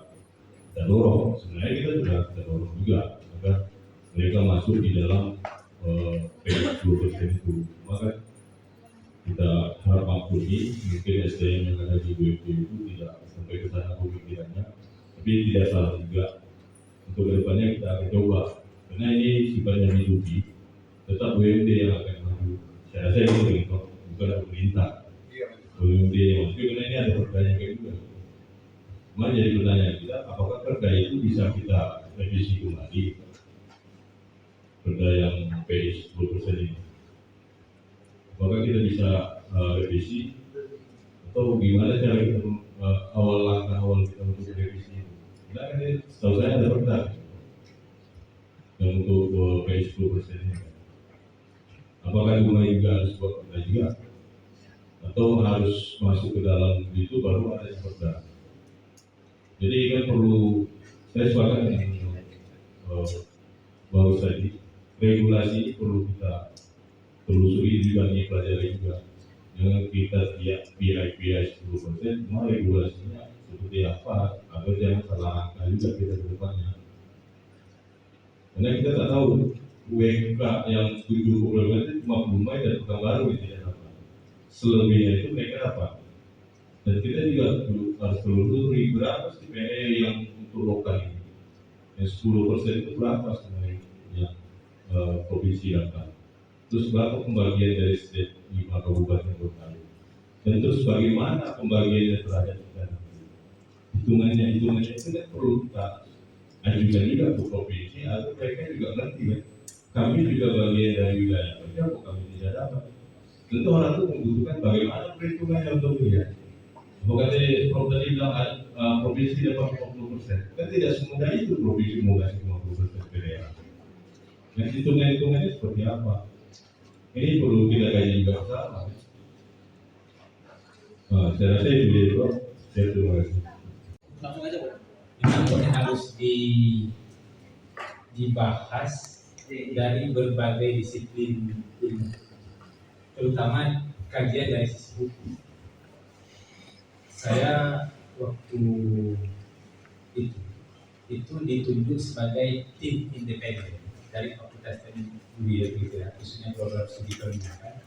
kita dorong. Sebenarnya kita dorong juga agar mereka masuk di dalam PO 10% itu. Maka kita harap maklumi, mungkin SDM yang ada di BUMD itu tidak sampai ke sana pemikirannya, tapi tidak salah juga untuk kedepannya kita akan coba, karena ini sifatnya B2B, tetap BUMD yang akan maju. Saya rasa itu bentuk, bukan pemerintah. BUMD yang maju, karena ini ada perdanya juga. Cuma jadi pertanyaan kita, apakah perda itu bisa kita revisi kembali? Perda yang PI 10% ini, apakah kita bisa revisi? Atau gimana cara kita langkah awal kita untuk revisi itu? Karena kan ini setahu saya ada perda yang untuk PI 10% ini. Apakah mulai juga harus buat perda juga? Atau harus masuk ke dalam itu baru ada perda? Jadi kan perlu, saya sepakat dengan bagus tadi, regulasi ini perlu kita telusuri juga, nih pelajari juga. Jangan kita tiap PI 10%, cuma regulasinya seperti apa, agar jangan salah angka juga kita ke depannya. Karena kita tak tahu UMK yang 70% itu cuma Bumai dan Pekanbaru itu yang dapat. Selebihnya itu mereka dapat. Dan kita juga harus telusuri berapa sih PE yang untuk lokal ini. Yang 10% itu berapa sebenarnya yang provinsi dapat. Terus berapa pembagian dari setiap 5 kabupaten kota, dan terus bagaimana pembagiannya terhadap kita. Hitungannya itu kan perlu kita ajukan juga ke provinsi agar mereka juga ngerti kan. Kami juga bagian dari wilayah kerja, kok kami tidak dapat. Tentu orang itu membutuhkan bagaimana perhitungannya untuk melihat. Bukan tadi bilang provinsi dapat 40%, kan tidak semudah itu provinsi mau kasih 50% ke daerah. Dan hitungannya seperti apa? Ini perlu kita kaji juga bersama. Saya rasa itu dia, Bro. Saya terima kasih. Langsung aja, Bro. Ini harus dibahas dari berbagai disiplin ilmu, terutama kajian dari sisi hukum. Saya waktu itu ditunjuk sebagai tim independen dari Fakultas Teknik Budaya gitu ya, khususnya program studi permintaan,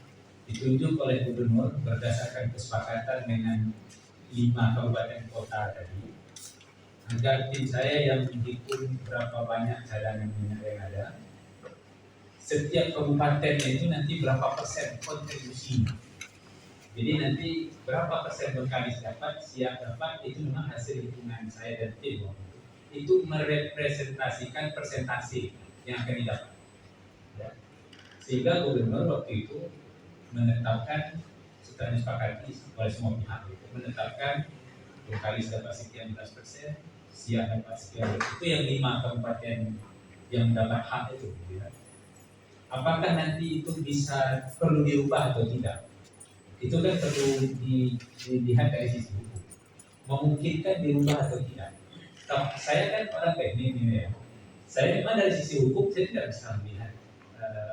ditunjuk oleh gubernur berdasarkan kesepakatan dengan 5 kabupaten kota tadi, agar tim saya yang menghitung berapa banyak cadangan minyak yang ada, setiap kabupaten itu nanti berapa persen kontribusinya. Jadi nanti berapa persen Bengkalis dapat, Siak dapat, itu memang hasil hitungan saya dan tim. Itu merepresentasikan persentase yang akan didapat. Ya. Sehingga gubernur waktu itu menetapkan, setelah disepakati oleh semua pihak, menetapkan Bengkalis dapat sekian belas persen, Siak dapat sekian. Itu yang 5 kabupaten yang dapat hak itu. Ya. Apakah nanti itu bisa perlu diubah atau tidak? Itu kan perlu dilihat dari sisi hukum. Memungkinkan diubah atau tidak? Saya kan orang teknik ini ya. Saya memang dari sisi hukum saya tidak bisa melihat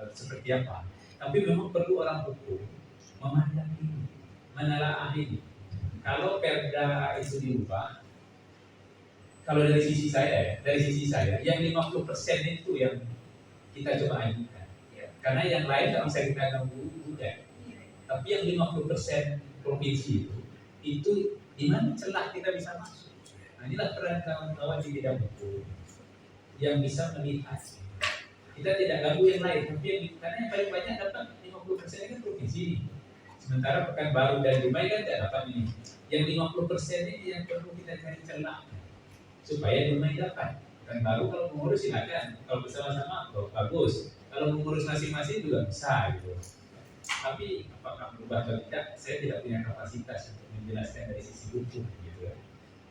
seperti apa. Tapi memang perlu orang hukum memandang ini, menelaah ini. Kalau perda itu diubah, kalau dari sisi saya yang 50% itu yang kita coba ajukan. Ya. Karena yang lain kalau saya kita ganggu juga. Tapi yang 50% provinsi itu di mana celah kita bisa masuk. Nah, inilah peran kawan-kawan di bidang hukum yang bisa melihat. Kita tidak ganggu yang lain, tapi karena yang paling banyak dapat 50% kan provinsi ini. Sementara Pekanbaru dan Dumai kan tidak dapat ini. Yang 50% ini yang perlu kita cari celah supaya Dumai dapat. Pekanbaru kalau mengurus silakan, kalau bersama-sama bagus. Kalau mengurus masing-masing juga bisa gitu. Tapi apakah berubah atau tidak, saya tidak punya kapasitas untuk menjelaskan dari sisi hukum gitu ya.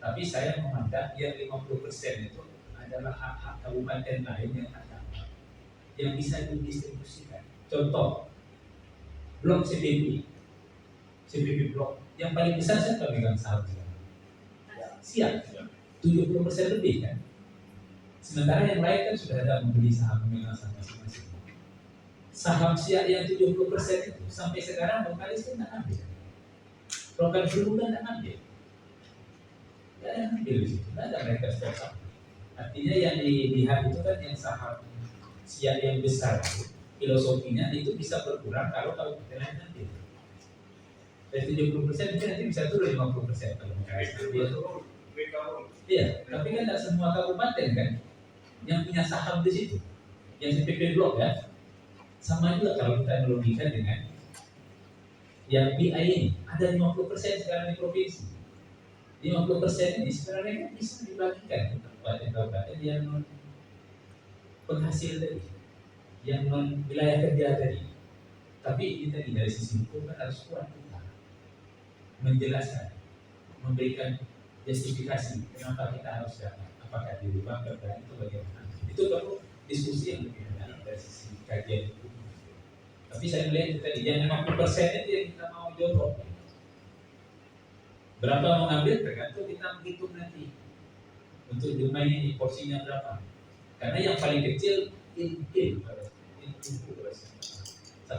Tapi saya memandang yang 50% itu adalah hak-hak kabupaten lain yang ada, yang bisa didistribusikan. Contoh, blok CPP blok yang paling besar siapa pegang saham? Siap, 70% lebih kan. Sementara yang lain kan sudah ada membeli saham, memegang saham masing-masing. Saham Siak yang 70% itu sampai sekarang Bengkalis kan tidak ambil. Program dulu kan tidak ambil. Tidak ada yang ambil di situ, tidak ada mereka stok. Artinya yang dilihat itu kan yang saham Siak yang besar itu, filosofinya itu bisa berkurang kalau kabupaten lain ambil. Dari 70% mungkin nanti bisa turun 50% kalau Bengkalis ambil. Iya, tapi kan tidak semua kabupaten kan. yang punya saham di situ, yang CPP Blok ya. Sama juga kalau kita analogikan dengan yang PI ini, ada 50% sekarang di provinsi. 50% ini sebenarnya kan bisa dibagikan ke kabupaten yang non penghasil tadi, yang non wilayah kerja tadi. Tapi ini tadi dari sisi hukum kan harus kuat kita menjelaskan, memberikan justifikasi kenapa kita harus dapat, apakah dirubah perda itu bagaimana. Itu perlu diskusi yang lebih dalam dari sisi kajian hukum. Tapi saya melihat tadi yang 50% itu yang kita mau jorok. Berapa mau ngambil tergantung kita menghitung nanti untuk Dumai ini porsinya berapa. Karena yang paling kecil input 1%.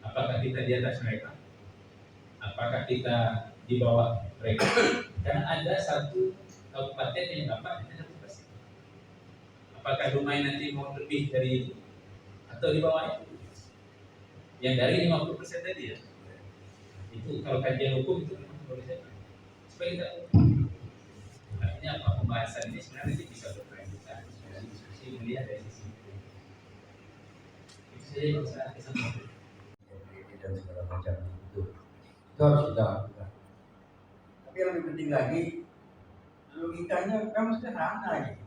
Apakah kita di atas mereka? Apakah kita di bawah mereka? Karena ada satu kabupaten yang dapat hanya 1%. Apakah Dumai nanti mau lebih dari itu atau di bawah itu? Yang dari 50% tadi ya. Itu kalau kajian hukum itu memang boleh saja. Supaya kita artinya apa pembahasan ini sebenarnya bisa berkelanjutan. Diskusi melihat dari sisi itu. Itu saja yang bisa kita sampaikan. Dan segala macam itu harus kita lakukan. Tapi yang lebih penting lagi, logikanya kamu sederhana aja.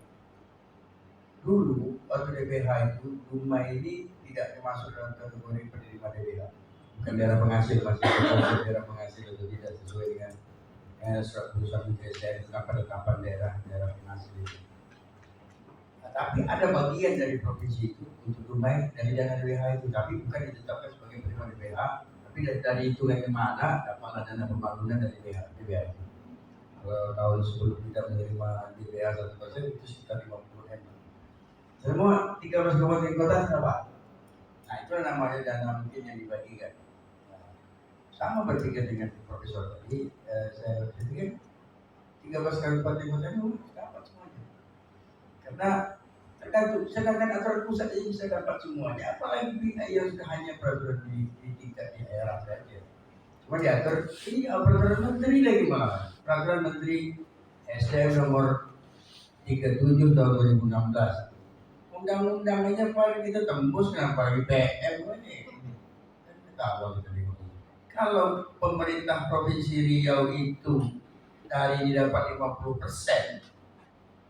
Dulu waktu DBH itu Dumai ini tidak termasuk dalam kategori penerima DBH, bukan daerah penghasil, masih daerah penghasil atau tidak sesuai dengan surat keputusan PSDN tentang penetapan daerah penghasil itu. Nah, tapi ada bagian dari provinsi itu untuk Dumai dari dana DBH itu, tapi bukan ditetapkan sebagai penerima DBH, tapi dari hitungan yang mana dapatlah dana pembangunan dari DBH itu. Kalau tahun sebelum kita menerima DBH 1% itu sekitar 50 M. Semua 13 kabupaten kota dapat. Nah itu namanya dana mungkin yang dibagikan. Nah, sama berpikir dengan Profesor tadi, saya berpikir 13 kabupaten kota itu dapat semuanya. Karena tergantung, sedangkan aturan pusat ini bisa dapat semuanya. Apalagi yang sudah hanya peraturan di tingkat di daerah saja. Cuma diatur ini peraturan menteri lagi malah. Peraturan Menteri SDM nomor 37 tahun 2016. Undang-undangnya paling kita tembus kenapa PM ini? Tahu kita bingung. Kalau pemerintah Provinsi Riau itu dari ini dapat 50%,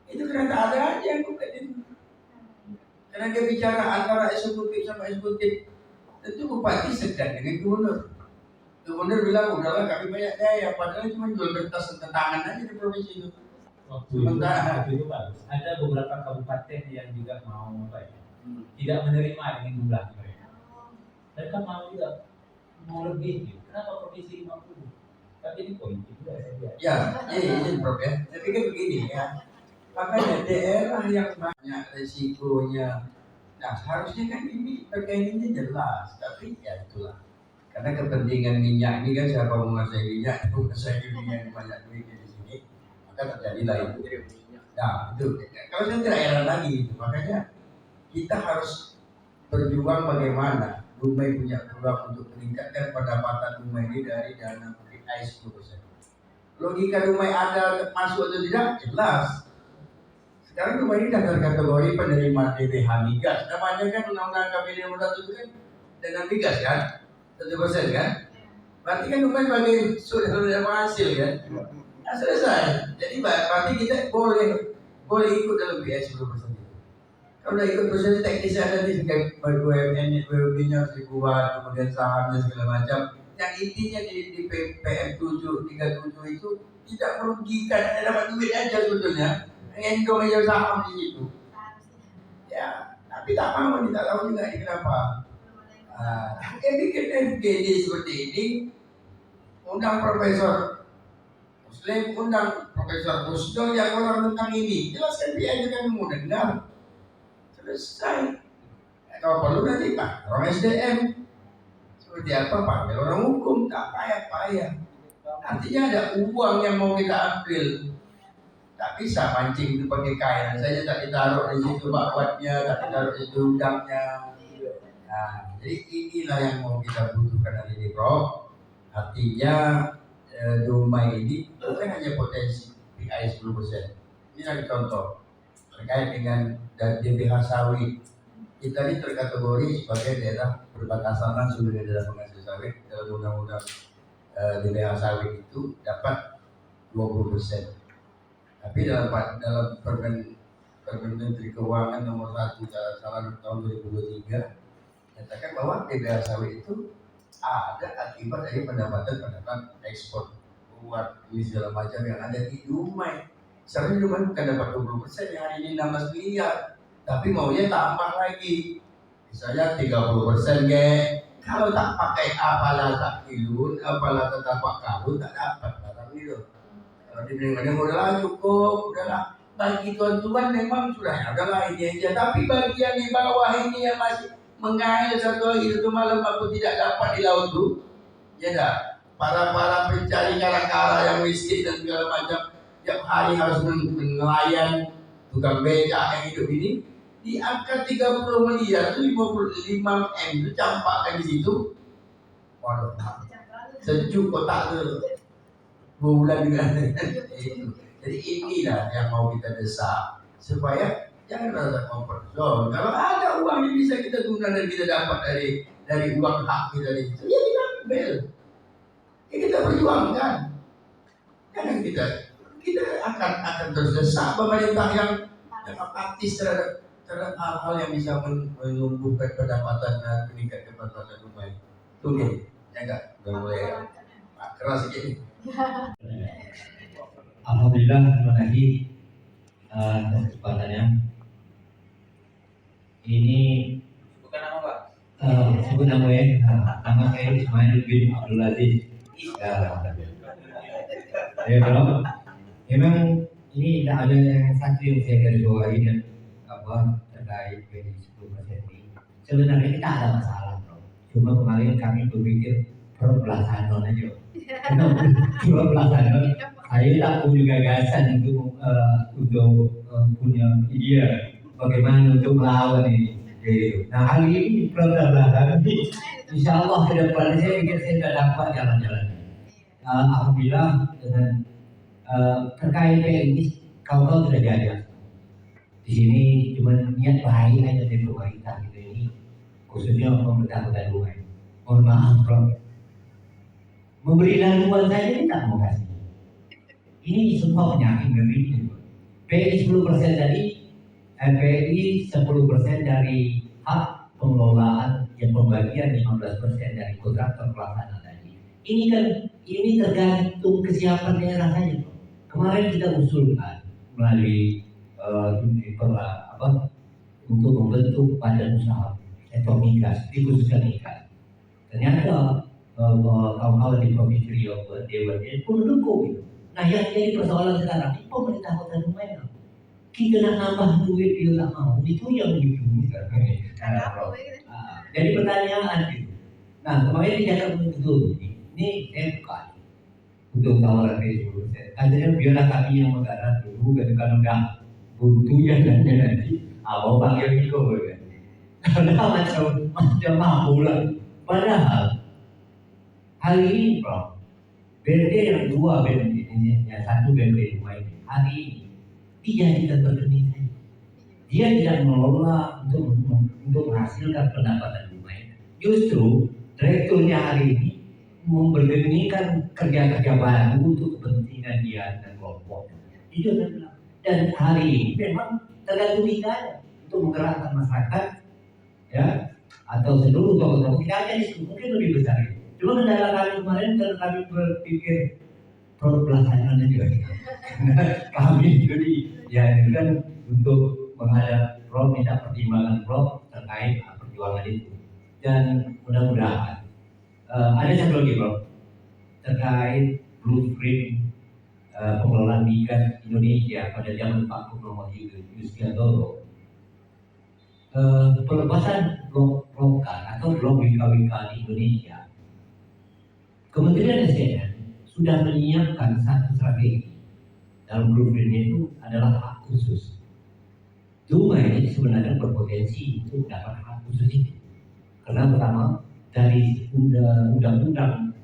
itu ternyata ada aja yang bukan. Karena dia bicara antara eksekutif sama eksekutif, tentu bupati segan dengan gubernur. Gubernur bilang udahlah kami banyak daya, padahal cuma jual kertas tangan aja di provinsi itu. Waktu itu bagus. Ada beberapa kabupaten yang juga mau apa ya, tidak menerima dengan jumlah mereka. Mereka mau juga mau lebih. Gitu. Kenapa provinsi 50? Tapi ini politik juga saya lihat. Ya, ini Prof ya. Saya pikir begini ya. Makanya daerah yang banyak resikonya, nah harusnya kan ini terkaitnya jelas. Tapi ya itulah. Karena kepentingan minyak ini kan siapa menguasai minyak, itu menguasai minyak banyak duitnya di sini. Maka terjadilah itu. Nah itu kalau saya tidak heran lagi itu. Makanya kita harus berjuang bagaimana Dumai punya peluang untuk meningkatkan pendapatan Dumai ini dari dana PI 10%. Logika Dumai ada masuk atau tidak jelas. Sekarang Dumai ini daftar kategori penerima DBH migas. Namanya kan undang-undang KPD nomor 1 itu kan dana migas kan 1% kan. Berarti kan Dumai sebagai sudah penghasil kan. Nah, selesai. Jadi berarti kita boleh ikut dalam PI 10% itu. Kalau udah ikut proses teknis ada di BUMN-nya harus dibuat, kemudian sahamnya segala macam. Yang intinya di PM 37 itu tidak merugikan, dapat duit aja sebetulnya. Endong aja saham di situ. Ya, tapi tak mau, tidak tahu juga ini kenapa. Bikin FGD seperti ini, undang Profesor Muslim, undang Profesor Musdol yang orang tentang ini, jelaskan dia aja kan mau dengar. Selesai. Kalau perlu nanti Pak, orang SDM seperti apa Pak? Orang hukum tak payah. Artinya ada uang yang mau kita ambil, tak bisa mancing itu pakai kain saja, tak ditaruh di situ bakwatnya, tak ditaruh di undangnya. Nah, jadi inilah yang mau kita butuhkan hari ini, Prof. Artinya Dumai ini bukan hanya potensi PI 10%. Ini ada contoh. terkait dengan DBH sawit. Kita ini terkategori sebagai daerah perbatasan langsung dengan daerah penghasil sawit. Dalam undang-undang DBH sawit itu dapat 20%. Tapi dalam Permen Menteri Keuangan nomor 1 tahun 2023 nyatakan bahwa DBH sawit itu ada akibat dari pendapatan ekspor buat ini segala macam yang ada di Dumai. Sebenarnya Dumai bukan dapat 20% yang hari ini 16 miliar, tapi maunya tambah lagi, misalnya 30% kalau tak pakai apalah tak kilun, apalah tak tapak kalun tak dapat barang itu. Kalau dibilang udahlah cukup, udahlah bagi tuan-tuan memang sudah ya, udahlah ini aja. Tapi bagi yang di bawah ini yang masih mengail satu hari itu malam aku tidak dapat di laut tuh, ya dah. Para pencari kara-kara yang miskin dan segala macam tiap hari harus nelayan tukang becak yang hidup ini di angka 30 miliar itu 55 M itu campakkan di situ. Waduh, sejuk kotak tuh bulan juga. Jadi inilah yang mau kita desak supaya jangan rasa comfort zone. Kalau ada uang yang bisa kita gunakan dan kita dapat dari uang hak kita di situ, ya kita ambil. Ya kita perjuangkan. Jangan kita akan terus desak pemerintah yang apatis terhadap hal-hal yang bisa menumbuhkan pendapatan dan meningkatkan pendapatan rumah. Tunggu, ya enggak? Udah mulai keras sedikit. Alhamdulillah, terima kasih atas kesempatannya. Ini Bukan nama Pak. sebut nama ya, nama saya Ismail bin Abdul Aziz. Ya kalau memang ini tidak ada yang satu yang saya garis bawahi dan terkait dengan 10% ini. Sebenarnya kita ada masalah, bro. Cuma kemarin kami berpikir perbelasanon aja. Perbelasanon. Saya tak punya gagasan untuk punya ide bagaimana untuk melawan ini. Nah hari ini perbelasanon ini, insya Allah ke depan saya pikir saya sudah dapat jalan-jalan. Alhamdulillah dengan terkait ini kau sudah diajak. Di sini cuma niat baik aja dari pemerintah kita ini, khususnya pemerintah Kota Dumai. Mohon maaf, Bro. Memberi laluan saja ini tak mau kasih. Ini semua penyakit ngeri. PI 10% tadi, PI 10% dari hak pengelolaan yang pembagian 15% dari kontraktor pelaksana tadi. Ini tergantung kesiapan daerah saja. Kemarin kita usulkan melalui untuk membentuk badan usaha sektor migas, dikhususkan migas. Ternyata kawan-kawan di Provinsi Riau Dewan pun mendukung itu. Nah yang jadi persoalan sekarang ini pemerintah Kota Dumai kita nak nambah duit dia tak mau, itu yang bingung sekarang. Jadi pertanyaan itu. Nah kemarin dijaga betul ini saya buka untuk tawaran dari 10%. Akhirnya biarlah kami yang menggarap dulu, kalau udah buntunya dan nanti awal panggil Miko kan. Karena macam mampu lah. Padahal hari ini Bro, BND yang dua BND ini, yang satu BND Dumai hari ini dijadikan berkening. Dia tidak mengelola untuk menghasilkan pendapatan Dumai. Justru direkturnya hari ini membergeningkan kerja-kerja baru untuk kepentingan dia dan kelompok. Itu adalah. Dan hari ini memang tergantung kita untuk menggerakkan masyarakat, ya, atau seluruh tokoh-tokoh kita aja di situ mungkin lebih besar. Cuma kendala kami kemarin karena kami berpikir pelaksanaan juga. Kami jadi ya kan untuk menghadap Prof minta pertimbangan Prof terkait perjuangan itu. Dan mudah-mudahan ada satu lagi Prof terkait blueprint pengelolaan migas Indonesia pada zaman Pak Gubernur Yustiadoro. Pelepasan blok lokal atau blok WKWK di Indonesia, Kementerian SDM sudah menyiapkan satu strategi. Dalam blueprintnya itu adalah hak khusus. Dumai sebenarnya berpotensi untuk dapat hak khusus itu. Karena pertama dari undang-undang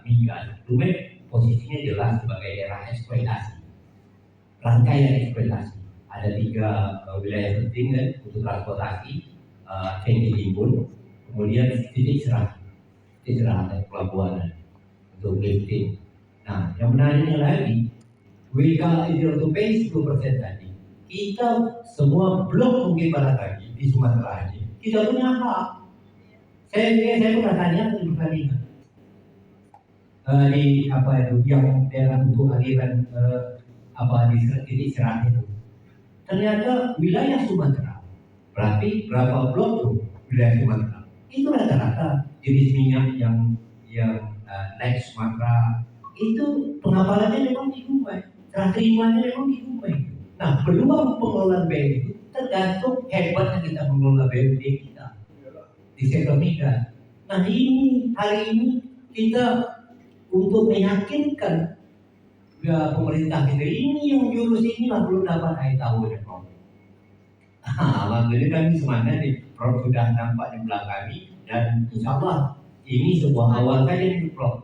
migas, Dumai posisinya jelas sebagai daerah eksploitasi, rangkaian eksploitasi. ada 3 wilayah penting kan untuk transportasi, Tenggiri Timbun, kemudian titik serah atau pelabuhan untuk lifting. Nah, yang menariknya lagi, WK Indo-Pay 10% tadi, kita semua belum mungkin barangkali di Sumatera ini tidak punya hak. Saya pernah tanya di pertandingan di apa itu yang daerah untuk aliran di titik serah itu. Ternyata wilayah Sumatera, berarti berapa blok tuh wilayah Sumatera? Itu rata-rata jenis minyak yang naik Sumatera itu pengapalannya memang di Dumai, serah terimanya memang di Dumai. Nah, peluang pengelolaan BUMD itu tergantung hebatnya kita mengelola BUMD kita di sektor migas. Nah, hari ini kita untuk meyakinkan pemerintah kita ini yang jurus inilah belum dapat air tawar ya, Prof. Alhamdulillah kami semangat nih, Prof sudah nampak di belakang kami dan insya Allah ini sebuah awal saja nih, Prof.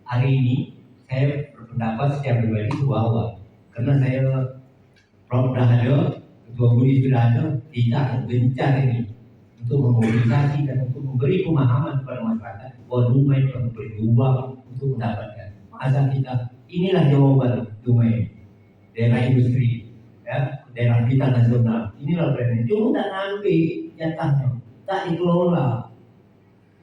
Hari ini saya berpendapat secara pribadi sebuah awal karena saya Prof sudah ada, Ketua Budi sudah ada, kita akan gencar ini untuk memobilisasi dan untuk memberi pemahaman kepada masyarakat bahwa Dumai perlu berjuang untuk mendapatkan. Asal kita inilah jawaban Dumai, daerah industri, ya, daerah vital nasional. Inilah brandnya. Cuma tak ambil jatahnya, tak dikelola.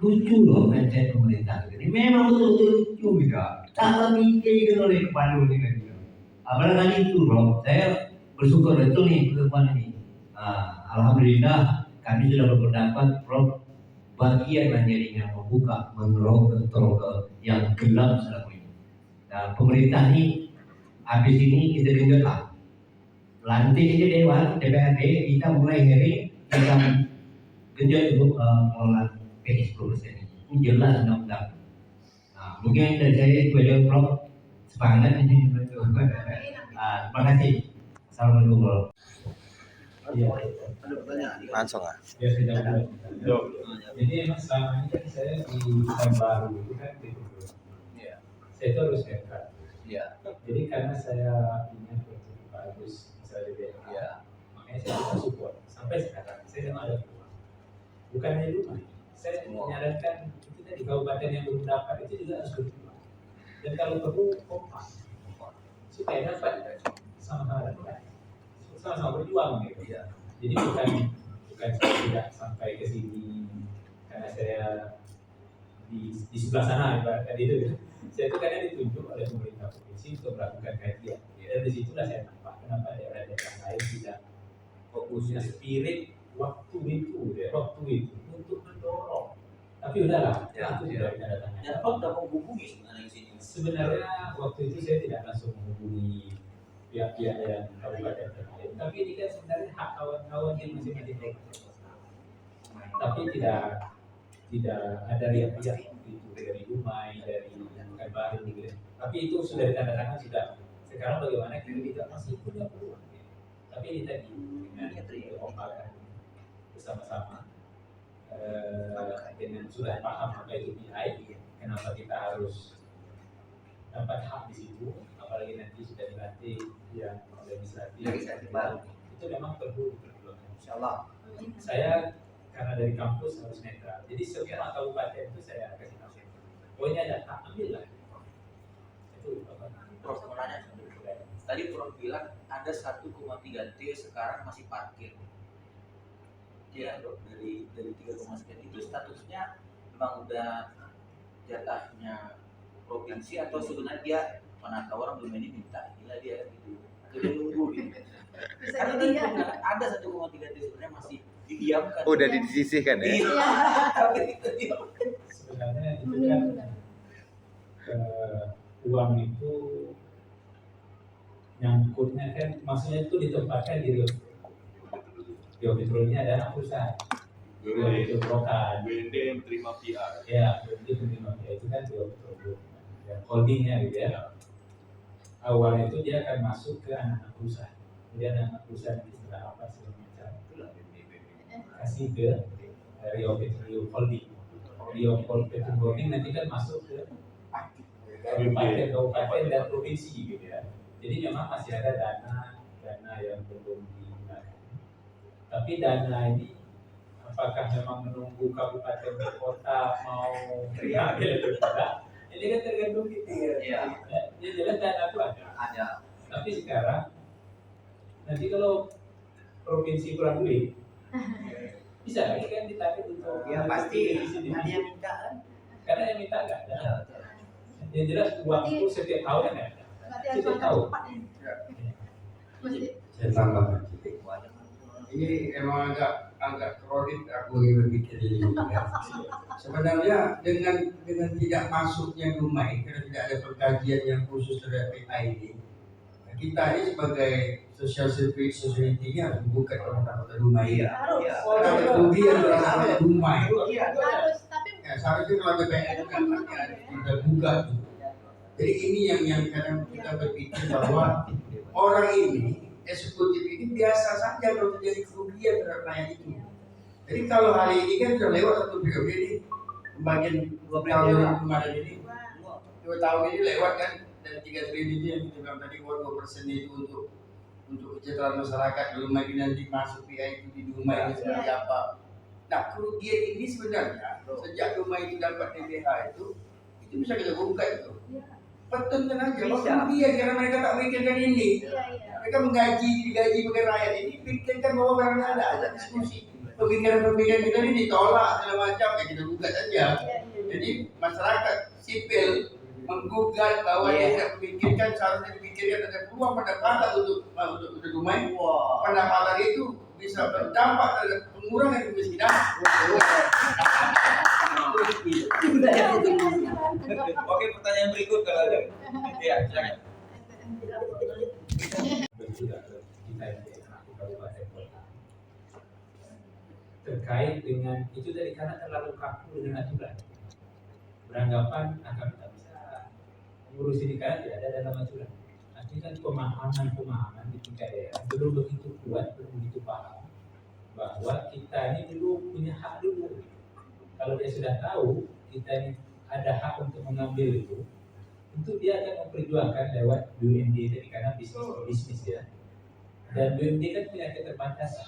Lucu loh mindset pemerintah ini. Memang betul-betul lucu juga. Tak mikir oleh kepala ini. Apalagi itu loh. Saya bersyukur betul nih pertemuan ini. Alhamdulillah kami sudah berpendapat Prof bagian menjadinya membuka mengerok yang gelap selama ini. Nah, pemerintah ini habis ini kita dengarlah lantik aja Dewan DPRD kita mulai hearing kita genjot untuk mengelola PS 10% ini jelas undang-undang. Nah, mungkin dari saya itu aja Prof semangat ini. Terima kasih. Assalamualaikum. Iya. Ada pertanyaan? Langsung ah. Ya sudah. Jadi emang selama ini kan saya di Baru itu kan gitu. Iya. Saya itu harus nekat. Iya. Jadi karena saya punya Pak Agus misalnya dia, Iya. makanya saya bisa support sampai sekarang. Saya memang ada peluang. Bukan hanya rumah. Saya menyarankan itu di kabupaten yang belum dapat itu juga harus berjuang. Dan kalau perlu kompak supaya dapat sama-sama dapat. Sama-sama berjuang gitu. Iya. Jadi bukan saya tidak sampai ke sini karena saya di sebelah sana ibaratnya itu. Saya itu karena ditunjuk oleh pemerintah provinsi untuk melakukan kajian. Dan di situlah saya nampak kenapa daerah-daerah lain tidak fokusnya spirit waktu itu untuk mendorong. Tapi udahlah, Ya, itu ya. sudah tanda tangan. Dan Prof udah menghubungi sebenarnya di sini. Sebenarnya waktu itu saya tidak langsung menghubungi pihak-pihak yang kabupaten terkait. Tapi ini kan sebenarnya hak kawan-kawan yang masing-masing. Tapi tidak ada pihak itu dari Dumai, dari Pekanbaru gitu. Tapi itu sudah ditandatangan sudah. Sekarang bagaimana kita masih punya peluang. Tapi ini tadi dengan kekompakan bersama-sama dengan sudah paham apa itu PI, kenapa kita harus dapat hak di situ, apalagi nanti sudah dilatih yang legislatif baru, itu memang perlu diperjuangkan. Insyaallah. Saya karena dari kampus harus netral, jadi semua kabupaten itu saya kasih tahu. Pokoknya ada hak ambil lah. Itu apa? Prof mau nanya. Tadi Prof bilang ada 1,3 T sekarang masih parkir. Iya, Prof. Dari 3, sekian itu statusnya memang udah jatahnya provinsi atau sebenarnya dia menata orang belum ini minta gila dia gitu atau dia nunggu gitu. Bisa Karena jadi tadi ya. ada 1,3 T sebenarnya masih didiamkan. Udah disisihkan ya? Iya. Tapi itu dia. Sebenarnya itu kan uang itu nyangkutnya kan, maksudnya itu ditempatkan di Rio Petrolnya ada anak perusahaan. Rio Petrolokan. BND yang terima PR. Ya, itu terima ya itu kan Rio Petrol. Ya, holdingnya gitu ya. Awalnya itu dia akan masuk ke anak perusahaan. Jadi anak perusahaan istilah apa segala macam. Kasih ke Rio Petrol Holding. Rio Petrol Holding nanti kan masuk ke kabupaten dan provinsi gitu ya. Jadi memang masih ada dana dana yang belum digunakan. Tapi dana ini apakah memang menunggu kabupaten kota mau diambil atau tidak? Ini kan tergantung kita. Iya. Ya, jelas dana itu ada. Tapi sekarang nanti kalau provinsi kurang duit, bisa lagi kan ditarik untuk Ya pasti di sini. ada yang minta kan. Karena yang minta nggak ada. Yang jelas uang itu setiap tahun kan ada. Berarti harus Kita langkah tahu. cepat ini. Mesti. Saya tambahkan sedikit. Ini emang agak kredit aku ini berpikir ini. Ya. Sebenarnya dengan tidak masuknya Dumai, karena tidak ada perkajian yang khusus terhadap AI ini, kita ini sebagai social service society ini harus membuka orang-orang kota Dumai. Ya. Harus. Karena kerugian orang-orang Dumai. Harus. Tapi Ya, seharusnya kalau ada BPN kan kita buka. Jadi ini yang kadang kita berpikir bahwa orang ini, eksekutif ini biasa saja kalau terjadi kerugian terhadap rakyat itu. Jadi kalau hari ini kan sudah lewat satu periode ini, bagian 2 tahun kemarin ini, 2 tahun ini lewat kan, dan 3 triliun itu yang kita bilang tadi, 2% itu untuk kesejahteraan masyarakat. Belum lagi nanti masuk PI itu di Dumai ini seperti apa. Nah, kerugian ini sebenarnya sejak Dumai itu dapat DBH itu bisa kita buka itu. Pertentuan aja, kerugian karena mereka tak mikirkan ini. Mereka digaji pakai rakyat ini, pikirkan bahwa barangnya ada diskusi. Pemikiran-pemikiran kita ini ditolak segala macam, ya kita gugat saja. Jadi masyarakat sipil menggugat bahwa dia tidak memikirkan, seharusnya dipikirkan ada peluang pendapatan untuk Dumai. Pendapatan itu bisa berdampak terhadap pengurangan kemiskinan. Oke, pertanyaan berikut kalau ada. Ya, silakan. Juga kita yang kabupaten kota terkait dengan itu dari karena terlalu kaku dengan aturan, beranggapan akan tak bisa mengurus ini karena tidak ada dalam aturan. Artinya kan pemahaman di tingkat daerah belum begitu kuat, belum begitu paham bahwa kita ini dulu punya hak dulu. Kalau dia sudah tahu kita ini ada hak untuk mengambil itu, tentu dia akan memperjuangkan lewat BUMD tadi karena bisnis ya. Dan BUMD kan punya keterbatasan.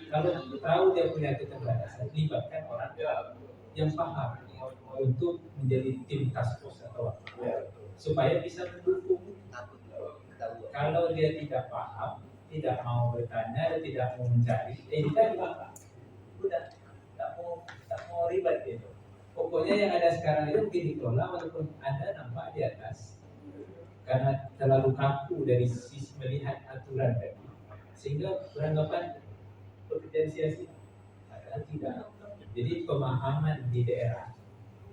Kalau tahu dia punya keterbatasan, libatkan orang yang paham untuk menjadi tim task force atau apa, supaya bisa mendukung. Kalau dia tidak paham, tidak mau bertanya, tidak mau mencari, kita juga udah tak mau ribet gitu. Pokoknya yang ada sekarang itu mungkin dikelola walaupun ada nampak di atas karena terlalu kaku dari sisi melihat aturan tadi, sehingga beranggapan pekerjaan sia-sia. Padahal tidak. Jadi pemahaman di daerah,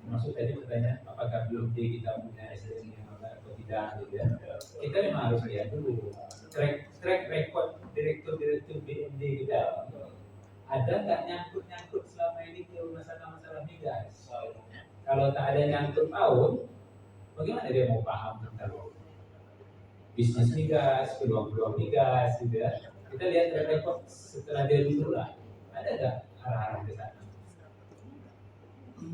maksud tadi pertanyaan apakah BUMD kita punya SDM yang ada atau tidak gitu ya. Kita memang harus lihat dulu track record direktur BUMD kita. Ada nggak nyangkut selama ini ke masalah-masalah migas? Kalau tak ada nyangkut tahun, bagaimana dia mau paham tentang bisnis migas, peluang-peluang migas, gitu ya? Kita lihat track record setelah dia dulu lah, ada nggak arah-arah ke sana?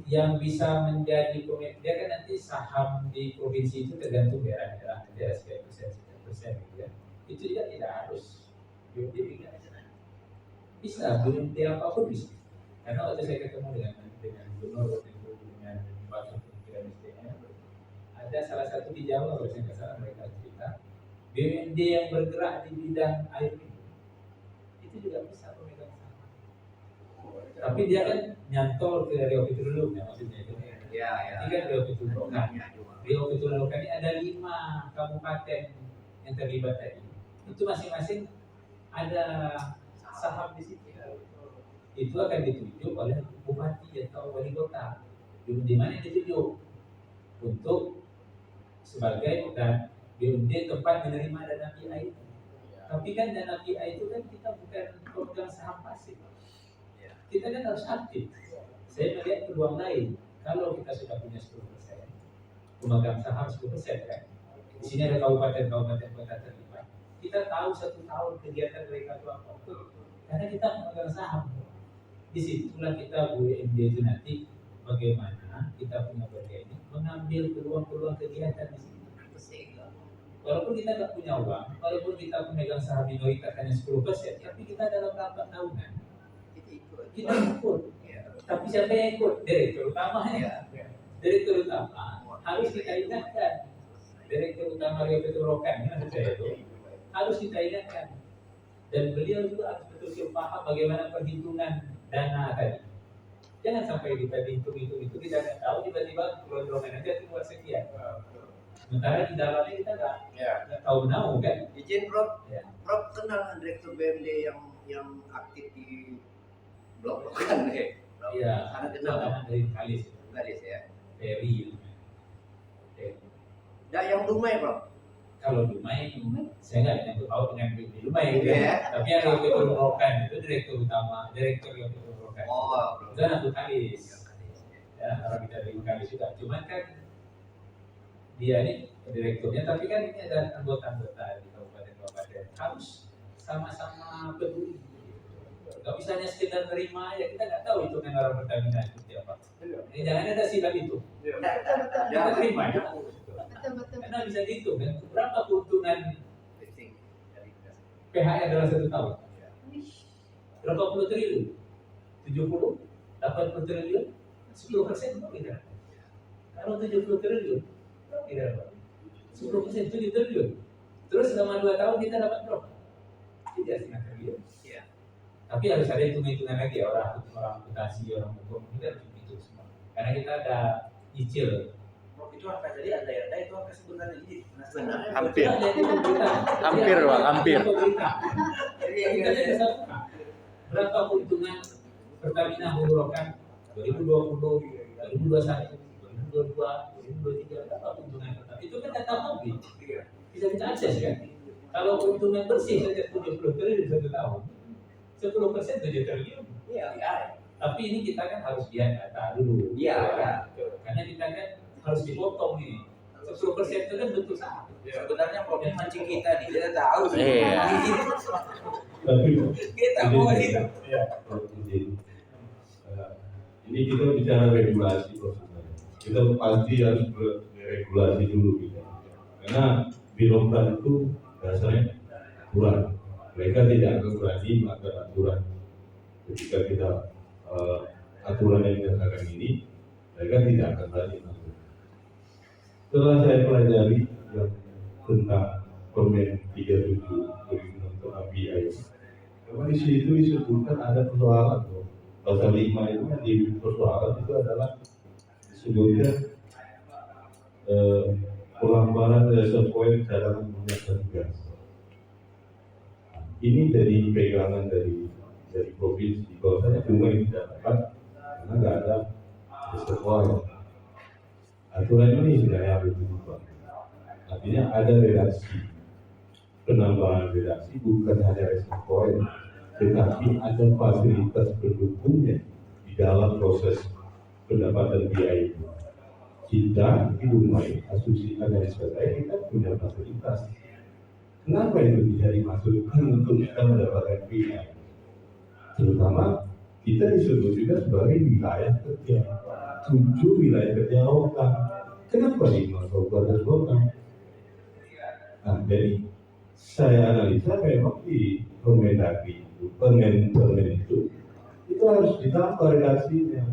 Yang bisa menjadi pemimpin, dia kan nanti saham di provinsi itu tergantung daerah-daerah, ada sekian persen, gitu ya. Itu juga tidak harus BUMD bisa BUMD apapun bisa. Karena waktu saya ketemu dengan gubernur waktu itu dengan wakil pemikiran SDM, ada salah satu di Jawa kalau saya nggak salah mereka cerita BUMD yang bergerak di bidang air itu juga bisa pemegang saham. Tapi dia kan nyantol ke Riau Pitulungan, maksudnya itu. Ini kan Riau Pitulungan. Riau Pitulungan ini ada 5 kabupaten yang terlibat tadi. Itu masing-masing ada saham di situ. Itu akan ditunjuk oleh bupati atau wali kota. Di mana ditunjuk untuk sebagai dan BUMD tempat menerima dana PI. Tapi kan dana PI itu kan kita bukan pemegang saham pasif. Kita kan harus aktif. Saya melihat peluang lain. Kalau kita sudah punya 10%, pemegang saham 10% kan. Di sini ada kabupaten-kabupaten kota terlibat. Kita tahu 1 tahun kegiatan mereka itu apa. Karena kita memegang saham. Disitulah kita BUMD itu nanti bagaimana kita punya bergening mengambil peluang-peluang kegiatan di sini. Walaupun kita nggak punya uang, walaupun kita pemegang saham minoritas hanya 10%, tapi kita dalam rapat tahunan, kita ikut. Tapi siapa yang ikut? Direktur utamanya. Direktur utama harus kita ingatkan. Direktur utama Rio Petrokan, maksud saya itu harus kita ingatkan. Dan beliau juga harus betul-betul paham bagaimana perhitungan dana tadi. Jangan sampai kita hitung-hitung itu kita nggak tahu, tiba-tiba keluar-keluaran aja keluar sekian. Sementara di dalamnya kita nggak tahu menahu kan. Izin Prof, Ya. Prof kenal Direktur BMD yang aktif di blok-blokan ya? Iya, Karena itu kenal anak dari Kalis, Garis ya. Ferry. Nah yang Dumai Prof, Kalau Dumai, saya nggak nyangkut paut dengan di Dumai, Iya. kan? Tapi yang Rio Petrokan itu direktur utama, direktur Rio Petrokan. oh Itu anak Kalis. Ya, orang kita dari Kalis juga. Cuman kan dia ini direkturnya, tapi kan ini ada anggota-anggota di kabupaten-kabupaten harus sama-sama peduli. Gak bisa hanya sekedar nerima ya, kita nggak tahu hitungan orang Pertamina seperti apa. Jangan ada silap itu. Betul betul. Kita terima ya. Betul betul. Karena bisa dihitung kan berapa keuntungan listing dari PHR dalam 1 tahun. Wih, Berapa puluh triliun? 70? 80 triliun? 10% berapa kira? Kalau 70 triliun, berapa kira? 10% 7 triliun. Terus selama 2 tahun kita dapat berapa? 3,5 triliun. Iya. Tapi harus ada hitung-hitungan lagi ya, orang akuntansi, orang hukum, kita harus hitung semua. Karena kita ada nyicil. Prof, itu angka jadi andai-andai itu angka sebenarnya jadi Sebenarnya Hampir. Kita lihat di pemerintah. Hampir, Pak, hampir. Pemerintah. Kita lihat bisa buka. Berapa keuntungan Pertamina mengeluarkan 2020, 2021, 2022, 2023, berapa keuntungan Pertamina? Itu kan data publik. Bisa kita akses kan? Kalau keuntungan bersih saja 70 triliun 1 tahun, 10% 7 triliun. Iya. Tapi ini kita kan harus lihat data dulu. Iya, ya. Karena kita kan harus dipotong nih. 10% itu kan betul salah. sebenarnya problem mancing kita nih, kita tahu sih. Iya. Tapi Kita mau itu. ini kita bicara regulasi kok sebenarnya. Kita pasti harus beregulasi dulu gitu. Karena birokrat itu dasarnya aturan. Mereka tidak akan berani melanggar aturan. Ketika kita aturan yang dikatakan ini, mereka tidak akan berani melanggar. Setelah saya pelajari yang tentang Permen 37 tentang BI, memang di situ disebutkan ada persoalan tuh. Pasal 5 itu yang di persoalan itu adalah disebutkan pelanggaran reservoir cadangan minyak dan gas. Ini dari pegangan dari provinsi. Bahwasanya cuma tidak dapat karena nggak ada reservoir. Aturan ini sebenarnya harus diubah. Artinya ada redaksi, penambahan redaksi bukan hanya reservoir, tetapi ada fasilitas pendukungnya di dalam proses pendapatan biaya itu. Kita di Dumai, asumsi analisa saya, kita punya fasilitas. Kenapa itu tidak dimasukkan untuk kita mendapatkan biaya? Terutama kita disebut juga sebagai wilayah kerja. 7 wilayah kerja lokal. Kenapa 5 kabupaten kota? Nah, jadi saya analisa memang di Permendagri itu, permen itu harus ditambah redaksinya.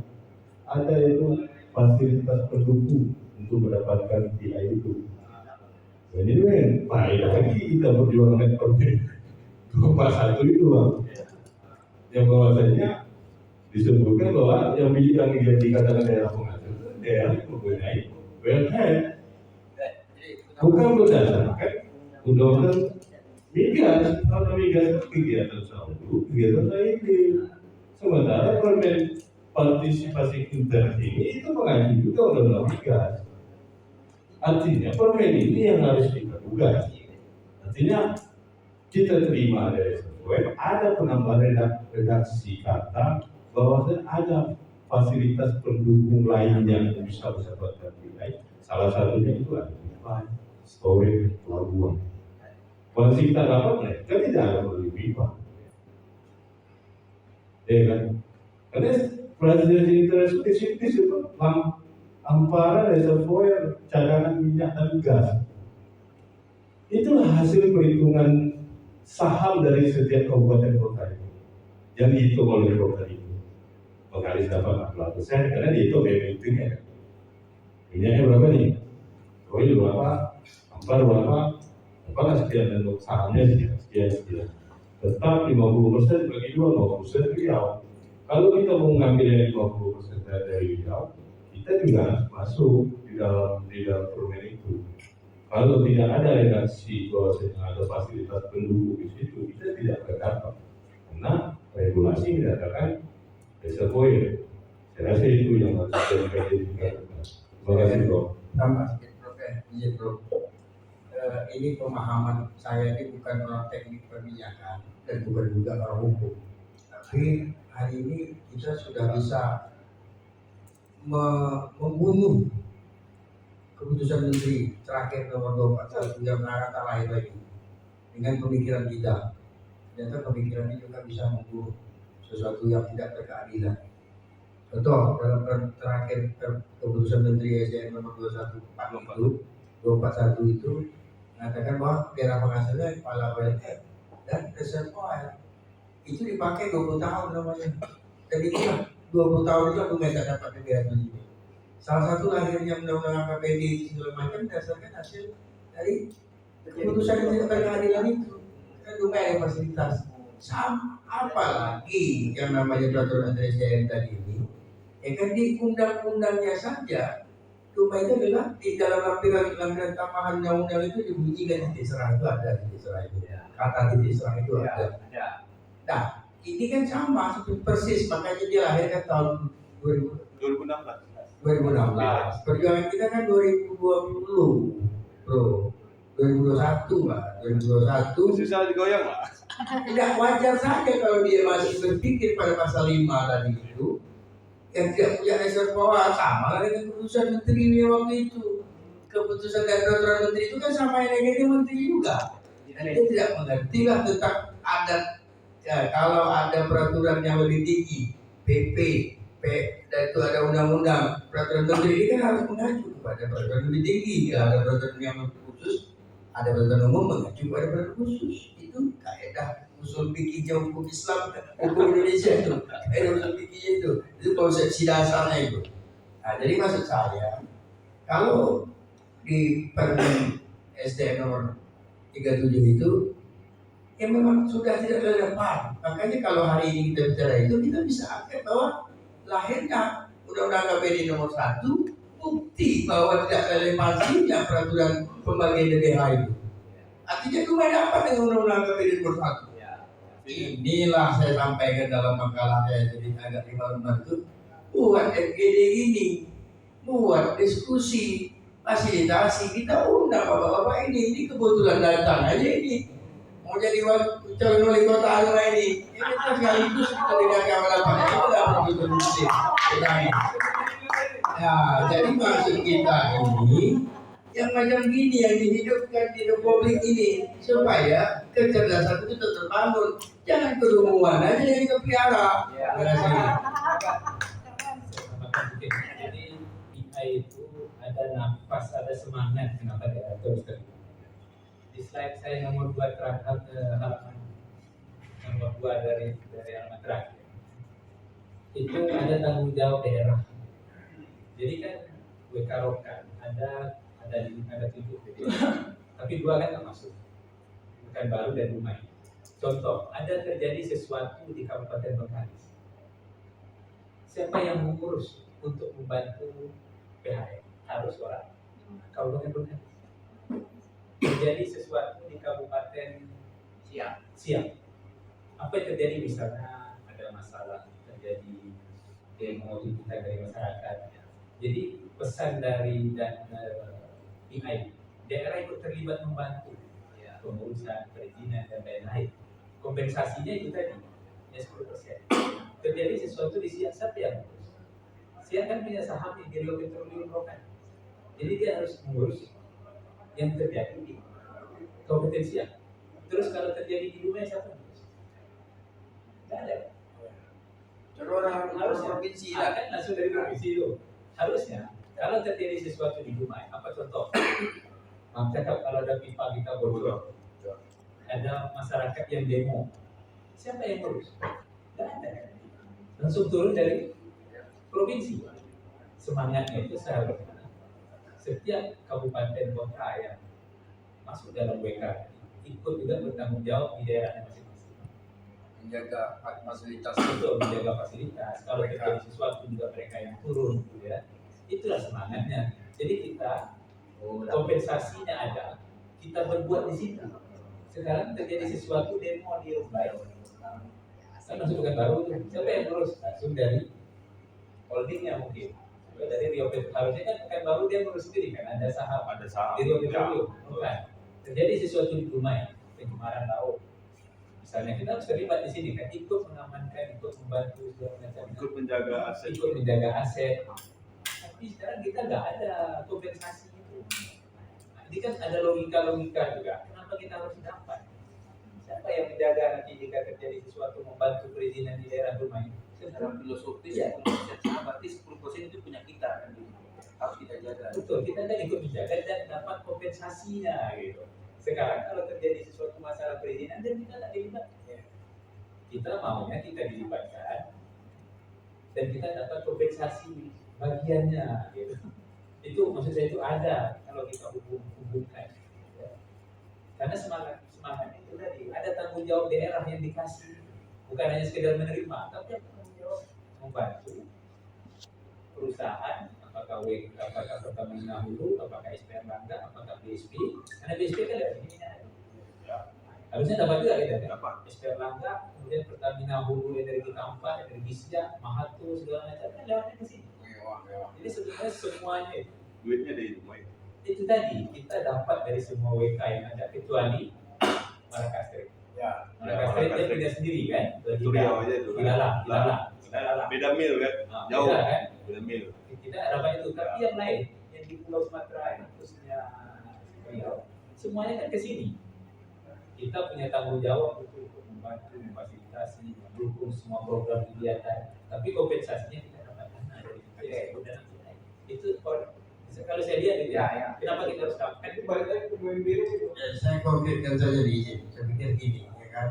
Ada itu fasilitas pendukung untuk mendapatkan biaya itu. Dan ini kan baik lagi kita perjuangkan permen 21 itu Bang. Yang bahwasanya disebutkan bahwa yang dikatakan daerah penghasil daerah yang mempunyai wellhead, bukan berdasarkan undang-undang migas. Kalau migas kegiatan sahur, kegiatan lain. Sementara permen partisipasi intern ini itu mengacu juga undang-undang migas. Artinya permen ini yang harus kita gugat. Artinya kita terima dari sesuai ada penambahan redaksi kata bahwa ada fasilitas pendukung lainnya yang bisa mendapatkan nilai. Salah satunya itu ada pipa, storage, pelabuhan. Kalau kita dapatnya, kita tidak ada melalui pipa. Ya kan? Karena presiden interest itu ampara reservoir cadangan minyak dan gas. Itulah hasil perhitungan saham dari setiap kabupaten kota itu yang dihitung oleh broker itu. Penggaris dapat 40%, karena dihitung BPT-nya. Minyaknya berapa nih? Oil berapa? Ampar berapa? Apalah sekian, dan sahamnya sekian. Tetap 50% bagi 20% Riau. Kalau kita mau ngambil yang 50% dari Riau, kita juga harus masuk di dalam permen itu. Kalau tidak ada redaksi bahwasanya ada fasilitas pendukung di situ, kita tidak berdapat. Karena regulasi menyatakan reservoir. Saya rasa itu yang harus kita identifikasi. Terima kasih, Bro. Tambah sedikit, Prof. Izin, Bro. Ini pemahaman saya ini bukan orang teknik perminyakan dan bukan juga orang hukum. Tapi hari ini kita sudah bisa membunuh keputusan Menteri terakhir nomor 241 yang mengarah lahir lagi dengan pemikiran kita. Ternyata pemikiran ini juga bisa membunuh sesuatu yang tidak berkeadilan. Contoh dalam terakhir keputusan Menteri SDM nomor 241 itu mengatakan bahwa daerah penghasilnya kepala OLT dan reservoir itu dipakai 20 tahun namanya. Dan itulah 20 tahun itu aku nggak dapat kegiatan ini. Salah satu lahirnya undang-undang KPD segala macam berdasarkan hasil dari keputusan yang tidak berkeadilan itu. Kan lumayan fasilitas. Apalagi yang namanya peraturan SDM tadi ini, ya kan di undang-undangnya saja. Cuma itu adalah di dalam lampiran tambahan undang-undang itu dibunyikan titik serah itu ada, titik serah itu kata titik serah itu ada. Nah, ini kan sama seperti persis, makanya dia lahir kan tahun 2016. Perjuangan kita kan 2020, Bro. 2021 lah, 2021. Susah digoyang lah. Tidak wajar saja kalau dia masih berpikir pada pasal 5 tadi itu. Yang tidak punya reservoir sama lah dengan keputusan menteri waktu itu. Keputusan dan peraturan menteri itu kan sama yang negatif menteri juga. Dia tidak mengerti lah tentang adat. Ya, kalau ada peraturan yang lebih tinggi, PP, dan itu ada undang-undang, peraturan menteri ini kan harus mengacu kepada peraturan lebih tinggi. Ya, ada peraturan yang khusus, ada peraturan umum mengacu pada peraturan khusus. Itu kaidah usul fikih hukum Islam, hukum Indonesia itu, usul fikih itu konsepsi dasarnya itu. Nah, jadi maksud saya, kalau di Permen SDM nomor 37 itu, ya memang sudah tidak relevan. Makanya kalau hari ini kita bicara itu, kita bisa angkat bahwa lahirnya Undang-Undang KPD nomor 1 bukti bahwa tidak relevansinya peraturan pembagian DBH itu. Artinya cuma dapat dengan Undang-Undang KPD nomor 1. Inilah saya sampaikan dalam makalah saya jadi agak lima itu, buat FGD ini, buat diskusi, fasilitasi, kita undang bapak-bapak ini kebetulan datang aja ini, mau jadi calon wali kota Alma ini kita sekaligus kita dengarkan apa itu udah begitu kita ini. Ya, jadi maksud kita ini yang macam gini yang dihidupkan di Republik ini supaya kecerdasan itu tetap terbangun. Jangan kerumunan aja yang kita pelihara. Jadi PI itu ada nafas, ada semangat kenapa dia terus terus. Di slide saya nomor 2 terakhir halaman nomor 2 dari halaman terakhir itu ada tanggung jawab daerah. Jadi kan WK Rokan ada 7 tapi 2 kan nggak masuk, bukan baru dan Dumai. Contoh, ada terjadi sesuatu di Kabupaten Bengkalis, siapa yang mengurus untuk membantu PHR? Harus orang Kabupaten Bengkalis. Terjadi sesuatu di Kabupaten Siak, apa yang terjadi? Misalnya ada masalah terjadi demo tuntutan dari masyarakat. Jadi pesan dari dan PI, daerah ikut terlibat membantu pengurusan, perizinan dan lain-lain. Kompensasinya itu tadi ya 10%. Terjadi sesuatu di Siak, siapa yang mengurus? Siak kan punya saham di Rio Petroleum Rokan. Jadi dia harus mengurus yang terjadi di Kabupaten Siak. Terus kalau terjadi di Dumai siapa yang mengurus? Tidak ada. Orang Harusnya provinsi lah. kan langsung dari provinsi itu. Harusnya kalau terjadi sesuatu di Dumai, apa contoh? Maka kalau ada pipa kita bocor, ada masyarakat yang demo, siapa yang urus? Tidak ada. Langsung turun dari provinsi. Semangatnya itu seharusnya setiap kabupaten kota yang masuk dalam WK ikut juga bertanggung jawab di daerahnya masing-masing. Menjaga fasilitas. Untuk menjaga fasilitas. Kalau terjadi sesuatu juga mereka yang turun, gitu ya. Itulah semangatnya. Jadi kita kompensasinya ada, kita berbuat di situ. Sekarang terjadi sesuatu demo di Rumbai. Kan masuk Pekanbaru tuh. Siapa yang ngurus? Langsung dari holdingnya mungkin. Dari Rio Petro. Harusnya kan Pekanbaru dia ngurus sendiri kan, ada saham di Rio Petro. Bukan. Terjadi sesuatu di Rumbai, pencemaran laut. Misalnya kita harus terlibat di sini kan, ikut mengamankan, ikut membantu segala macam. Ikut menjaga aset. Ikut menjaga aset. Tapi sekarang kita nggak ada kompensasi itu. Nah, ini kan ada logika-logika juga. Kenapa kita harus dapat? Siapa yang menjaga nanti jika terjadi sesuatu membantu perizinan di daerah rumah ini? Secara filosofis Iya. 10% berarti 10% itu punya kita kan, harus kita jaga. Betul, kita kan ikut menjaga dan dapat kompensasinya gitu. Sekarang kalau terjadi sesuatu masalah perizinan dan kita tak dilibat, ya. Kita maunya kita dilibatkan dan kita dapat kompensasi bagiannya gitu. Itu maksud saya itu ada kalau kita hubungkan. Ya. Karena semangatnya itu tadi ada tanggung jawab daerah yang dikasih, bukan hanya sekedar menerima, tapi tanggung jawab membantu perusahaan, apakah Pertamina Hulu, apakah SPR Langga, apakah BSP, karena BSP kan dari sini ada. Harusnya dapat juga kita dapat SPR Langga, kemudian Pertamina Hulu, Energi Tampak, Energi Siak, Mahathir segala macam kan lewatnya ke sini. Jadi sebenarnya semuanya Duitnya dari rumah. itu tadi kita dapat dari semua WK yang ada kecuali Malakastri. Ya. Malakastri dia punya sendiri kan? Itu Riau aja itu. Ilalang. Beda mil kan? Nah, Jauh. beda kan? Beda mil. Kita dapat itu, tapi yang lain yang di Pulau Sumatera yang khususnya Riau, semuanya kan ke sini. Kita punya tanggung jawab untuk membantu, memfasilitasi, mendukung semua program kegiatan, tapi kompensasinya kita dapat dana dari BSP dan lain-lain. Itu kalau saya lihat itu ya, kenapa kita harus dapat? Itu balik lagi ke BMBR itu. Saya konkretkan saja di sini. Saya pikir gini, ya kan?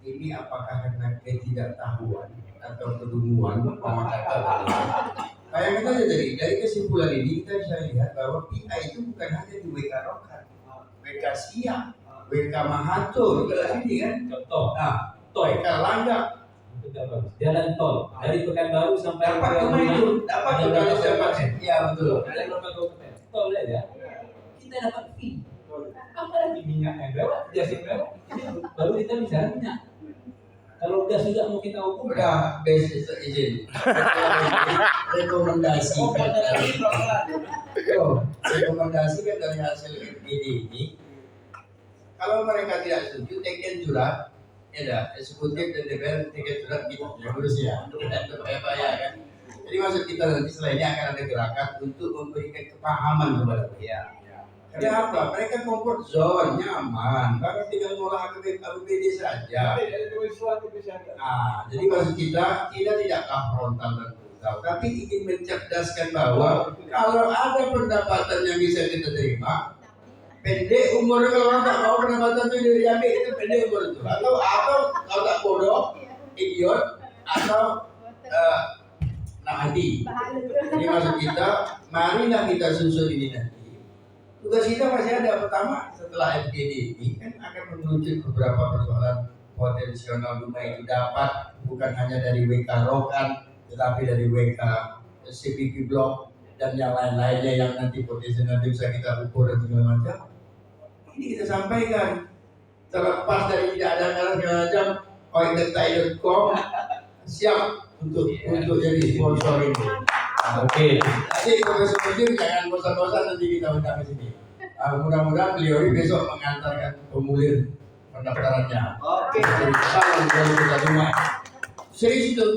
Ini apakah karena ketidaktahuan atau kedunguan pemakaran? Bayangkan saja dari kesimpulan ini kita bisa lihat bahwa PI itu bukan hanya di WK Rokan, WK Siak, WK Mahathir, ini kan? Contoh, Nah, WK Langga. jalan tol dari Pekanbaru sampai Dapat cuma itu, dapat juga dapat. Ya betul. Ada berapa kabupaten? Tol aja. Kita dapat fee. Apa lagi minyak yang lewat, gas yang lewat, baru kita bicara minyak. Kalau gas juga mau kita hukum. Udah basic izin. Rekomendasikan dari hasil FGD ini, kalau mereka tidak setuju, teken surat, ya eksekutif dan DPR teken surat gitu, ya urus ya, dan bayar kan. Jadi maksud kita nanti setelah ini akan ada gerakan untuk memberikan kepahaman kepada mereka. Karena apa? Mereka comfort zone, nyaman, bahkan tinggal ngolah APBD saja. Nah, jadi maksud kita tidaklah frontal dan brutal, tapi ingin mencerdaskan bahwa kalau ada pendapatan yang bisa kita terima, pendek umurnya, kalau orang tak mau pendapatan itu diambil, itu pendek umur itu. Atau kalau tak bodoh, idiot, atau hati. Jadi maksud kita, marilah kita susun ini nanti. Tugas kita masih ada. Pertama, setelah FGD ini kan akan mengerucut beberapa persoalan potensial rumah itu dapat bukan hanya dari WK Rokan, tetapi dari WK CPP Blok dan yang lain-lainnya yang nanti potensial nanti bisa kita ukur dan segala macam. Ini kita sampaikan. Terlepas dari tidak ada anggaran segala macam, oindetai.com siap untuk jadi sponsor ini. Oke. Jadi Profesor Mudir jangan bosan-bosan nanti kita undang ke sini. Mudah-mudahan beliau ini besok mengantarkan formulir pendaftarannya. Oke. Jadi salam dari kita semua. Serius itu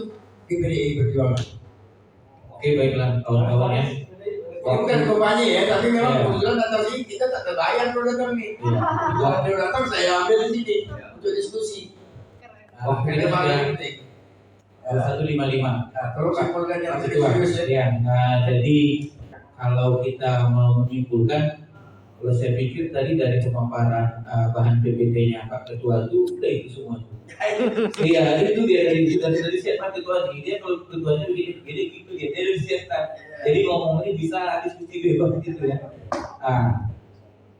di PDI Perjuangan. Oke, baiklah kawan-kawan ya. Ini bukan kampanye ya, tapi memang kebetulan datang sini kita tak terbayar kalau datang nih. Kalau dia datang saya ambil di sini untuk diskusi. Oke, Ini paling penting. 155. Nah, terus simpulkan yang Ya, nah, jadi kalau kita mau menyimpulkan Kalau saya pikir tadi dari pemaparan bahan PPT-nya Pak Ketua itu udah itu semua. Iya, itu dia dari siapa ketua dia kalau ketuanya begini gitu dia dari siapa. Jadi ngomongnya bisa diskusi bebas gitu ya.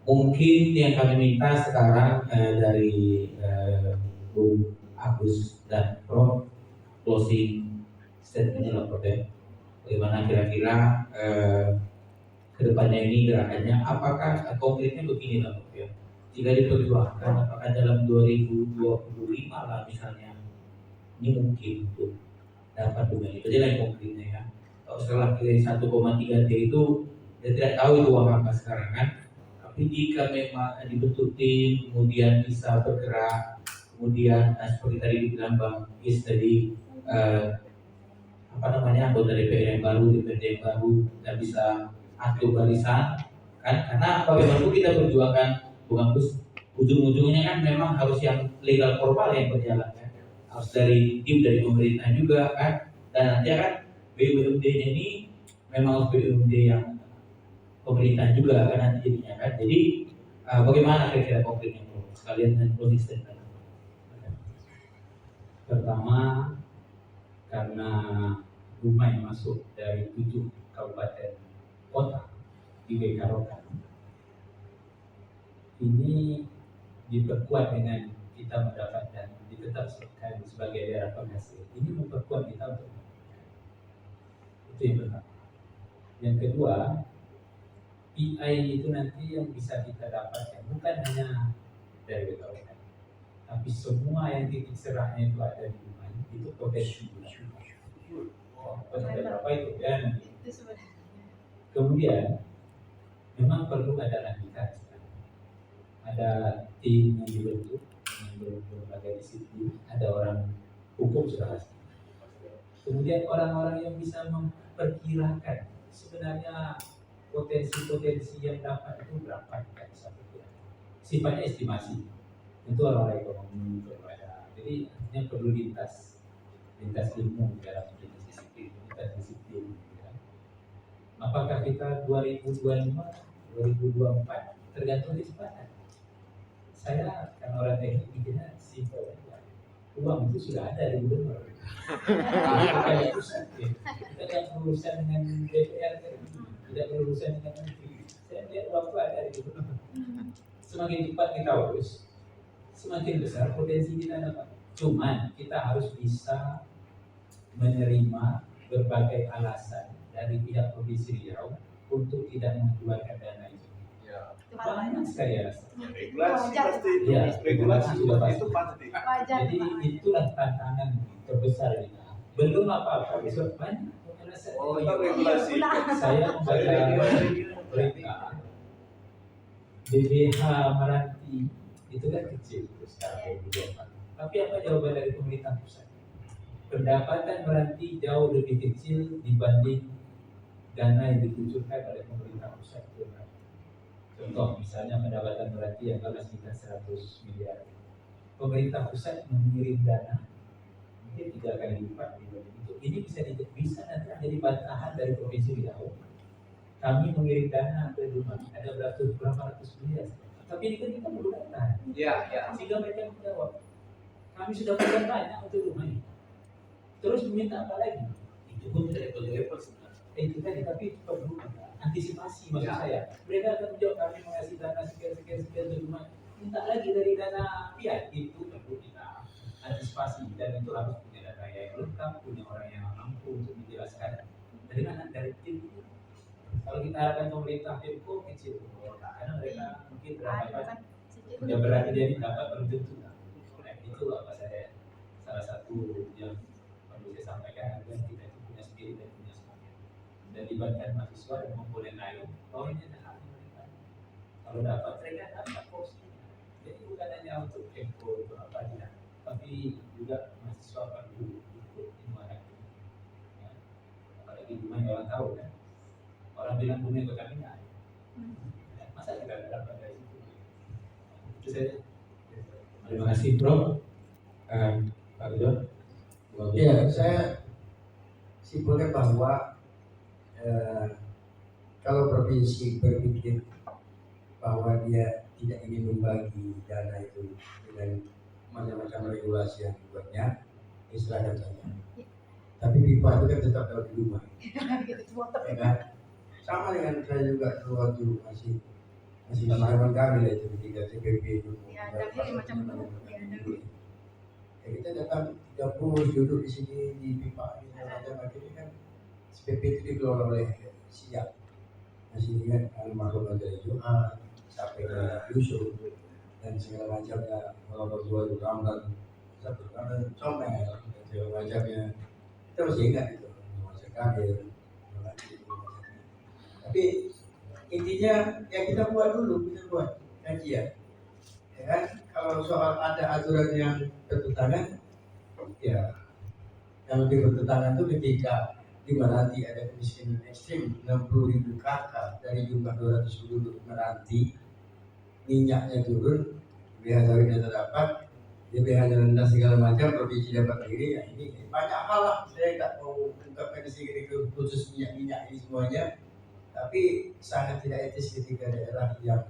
Mungkin yang kami minta sekarang dari Bung Agus dan Prof closing statementnya lah Prof ya. Bagaimana kira-kira kedepannya ini gerakannya, apakah konkretnya begini lah Prof ya. Jika diperjuangkan, apakah dalam 2025 lah misalnya ini mungkin untuk dapat bunga itu aja yang konkretnya ya. Kalau setelah dari 1,3 T itu saya tidak tahu itu uang apa sekarang kan. Tapi jika memang dibentuk tim, kemudian bisa bergerak, kemudian seperti tadi dibilang Bang Is tadi anggota DPR yang baru, DPRD yang baru, dan bisa atur barisan kan, karena bagaimanapun kita perjuangkan Bung Agus, ujung-ujungnya kan memang harus yang legal formal yang berjalan kan, harus dari tim dari pemerintah juga kan, dan nanti kan BUMD-nya ini memang harus BUMD yang pemerintah juga kan nanti jadinya kan. Jadi bagaimana kira-kira konkretnya sekalian dengan konsisten kan? Pertama, karena Dumai masuk dari 7 kabupaten kota di Bekarokan, ini diperkuat dengan kita mendapatkan ditetapkan sebagai daerah penghasil. Ini memperkuat kita untuk itu yang pertama. Yang kedua, PI itu nanti yang bisa kita dapatkan bukan hanya dari Bekarokan, tapi semua yang titik serahnya itu ada di Dumai, itu potensi berapa itu ya nanti. Kemudian memang perlu ada lanjutan. Ada tim yang dibentuk dengan berbagai disiplin, ada orang hukum sudah pasti. Kemudian orang-orang yang bisa memperkirakan sebenarnya potensi-potensi yang dapat itu berapa kita bisa perkirakan. Sifatnya estimasi. Itu orang-orang ekonomi berbeda. Jadi artinya perlu lintas ilmu dalam disiplin. Ya. Apakah kita 2025, 2024 tergantung kecepatan. Saya kan orang teknik mikirnya simpel aja. Uang itu sudah ada di gubernur. Kita tidak berurusan dengan DPR, tidak berurusan dengan menteri. Saya lihat uang itu ada di gubernur. Semakin cepat kita urus, semakin besar potensi kita dapat. Cuman kita harus bisa menerima berbagai alasan dari pihak Provinsi Riau untuk tidak mengeluarkan dana itu. Ya. Banyak sekali alasan. Regulasi pasti. Ya, regulasi sudah pasti. Itu pasti. Jadi itulah tantangan terbesar kita. Belum apa-apa, besok banyak alasan. Oh, regulasi. Saya membaca berita BBH Meranti itu kan kecil terus sekarang 2024. Tapi apa jawaban dari pemerintah pusat? Pendapatan Meranti jauh lebih kecil dibanding dana yang dikucurkan oleh pemerintah pusat. Contoh misalnya pendapatan Meranti yang kalau sekitar 100 miliar, pemerintah pusat mengirim dana mungkin 3 kali lipat dibanding itu. Ini bisa nanti jadi bantahan dari Provinsi Riau. Kami mengirim dana ke Dumai ada berapa ratus miliar, tapi ini kan kita perlu data. Ya. Sehingga mereka menjawab, kami sudah berikan banyak untuk Dumai. Terus meminta apa lagi? Itu pun tidak level sebenarnya. Itu tadi, tapi perlu antisipasi maksud saya. Mereka akan menjawab kami mengasih dana sekian untuk Dumai. Minta lagi dari dana pihak itu perlu kita antisipasi dan itu harus punya data yang lengkap, punya orang yang mampu untuk menjelaskan. Dari mana? Dari tim itu. Kalau kita harapkan pemerintah Pemko kecil, karena mereka mungkin beranggapan sudah berani jadi dapat belum tentu. Nah, itu apa saya salah satu yang perlu saya sampaikan adalah kita itu punya spirit dan punya semangat. Dan libatkan mahasiswa dan komponen lain, bahwa ini adalah hak mereka. Kalau dapat mereka dapat porsinya. Jadi bukan hanya untuk Pemko untuk apa tidak, tapi juga mahasiswa perlu ikut dimana. Ya. Apalagi dimana orang tahu kan. Orang bilang dunia kota minyak, masa kita tidak dapat dari situ? Itu saja. Terima kasih Bro. Pak Ridwan. Ya, saya simpulkan bahwa kalau provinsi berpikir bahwa dia tidak ingin membagi dana itu dengan macam-macam regulasi yang dibuatnya, silakan saja. Tapi pipa itu kan tetap ada di rumah, ya kan? Sama dengan saya juga waktu masih zaman kami lah itu ketika CPP itu. Ya, tapi macam itu. Ya, kita datang 30 duduk di sini di pipa ini macam akhirnya kan CPP itu dikelola oleh Siap. Masih ingat almarhum dari Johan sampai ke Yusuf dan segala macamnya, kalau berdua itu Ramlan, satu Ramlan Comel dan segala macamnya. Kita masih ingat itu masa kami. Tapi intinya yang kita buat dulu, kita buat kajian, ya kan? Kalau soal ada aturan yang bertentangan, ya yang lebih bertentangan itu ketika di Meranti ada kemiskinan ekstrim 60.000 kakak dari jumlah 200 penduduk Meranti, minyaknya turun, BH sawitnya terdapat, DBH rendah segala macam, provinsi dapat diri, ya ini banyak hal lah. Saya tidak mau ungkapkan di sini khusus minyak ini semuanya, tapi sangat tidak etis ketika daerah yang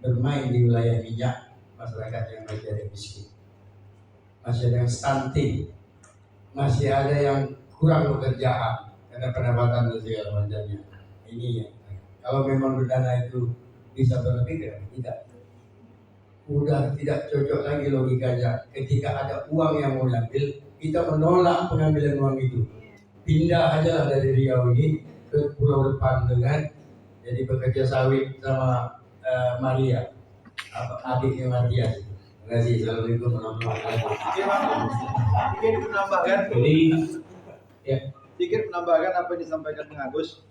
bermain di wilayah minyak, masyarakat yang masih ada miskin, masih ada yang stunting, masih ada yang kurang pekerjaan karena pendapatan dan segala macamnya. Ini ya. Kalau memang dana itu bisa berlebih, ya tidak. Udah tidak cocok lagi logikanya. Ketika ada uang yang mau diambil, kita menolak pengambilan uang itu. Pindah aja lah dari Riau ini ke Pulau Depan dengan jadi bekerja sawit sama Maria, adiknya Matias. Terima kasih. Assalamualaikum warahmatullahi wabarakatuh. Ingin menambahkan, Jadi ya, sedikit menambahkan apa yang disampaikan Bung Agus,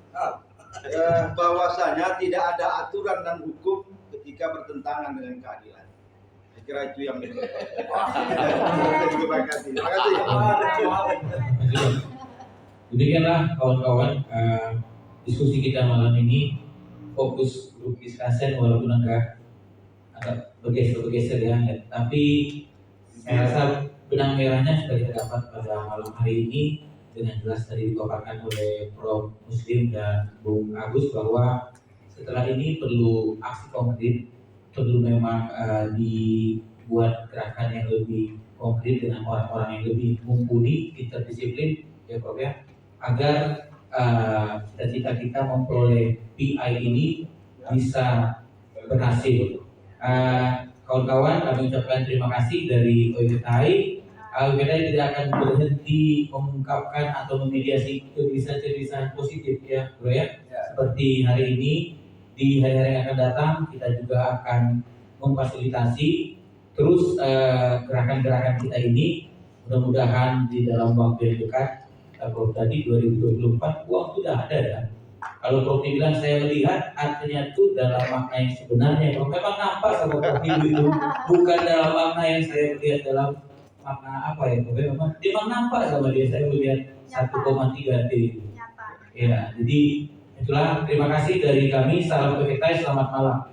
bahwasanya tidak ada aturan dan hukum ketika bertentangan dengan keadilan. Saya kira itu yang terima kasih. demikianlah kawan-kawan diskusi kita malam ini. Fokus grup discussion walaupun agak bergeser ya, tapi saya rasa benang merahnya sudah kita dapat pada malam hari ini dengan jelas tadi dipaparkan oleh Prof. Muslim dan Bung Agus bahwa setelah ini perlu aksi konkret, perlu memang dibuat gerakan yang lebih konkret dengan orang-orang yang lebih mumpuni, interdisiplin ya Prof ya, agar cita-cita kita memperoleh PI ini bisa berhasil. Kawan-kawan, kami ucapkan terima kasih dari OIPTI. OIPTI tidak akan berhenti mengungkapkan atau memediasi kegelisahan-kegelisahan positif ya Bro ya. Seperti hari ini, di hari-hari yang akan datang kita juga akan memfasilitasi terus gerakan-gerakan kita ini. Mudah-mudahan di dalam waktu yang dekat, Prof tadi 2024 uang sudah ada ya. Kalau Prof bilang saya melihat artinya itu dalam makna yang sebenarnya. Kalau memang nampak sama Prof itu bukan dalam makna yang saya melihat dalam makna apa ya Prof, memang nampak sama dia, saya melihat 1,3 T itu. Ya, jadi itulah, terima kasih dari kami, salam PVTI, selamat malam.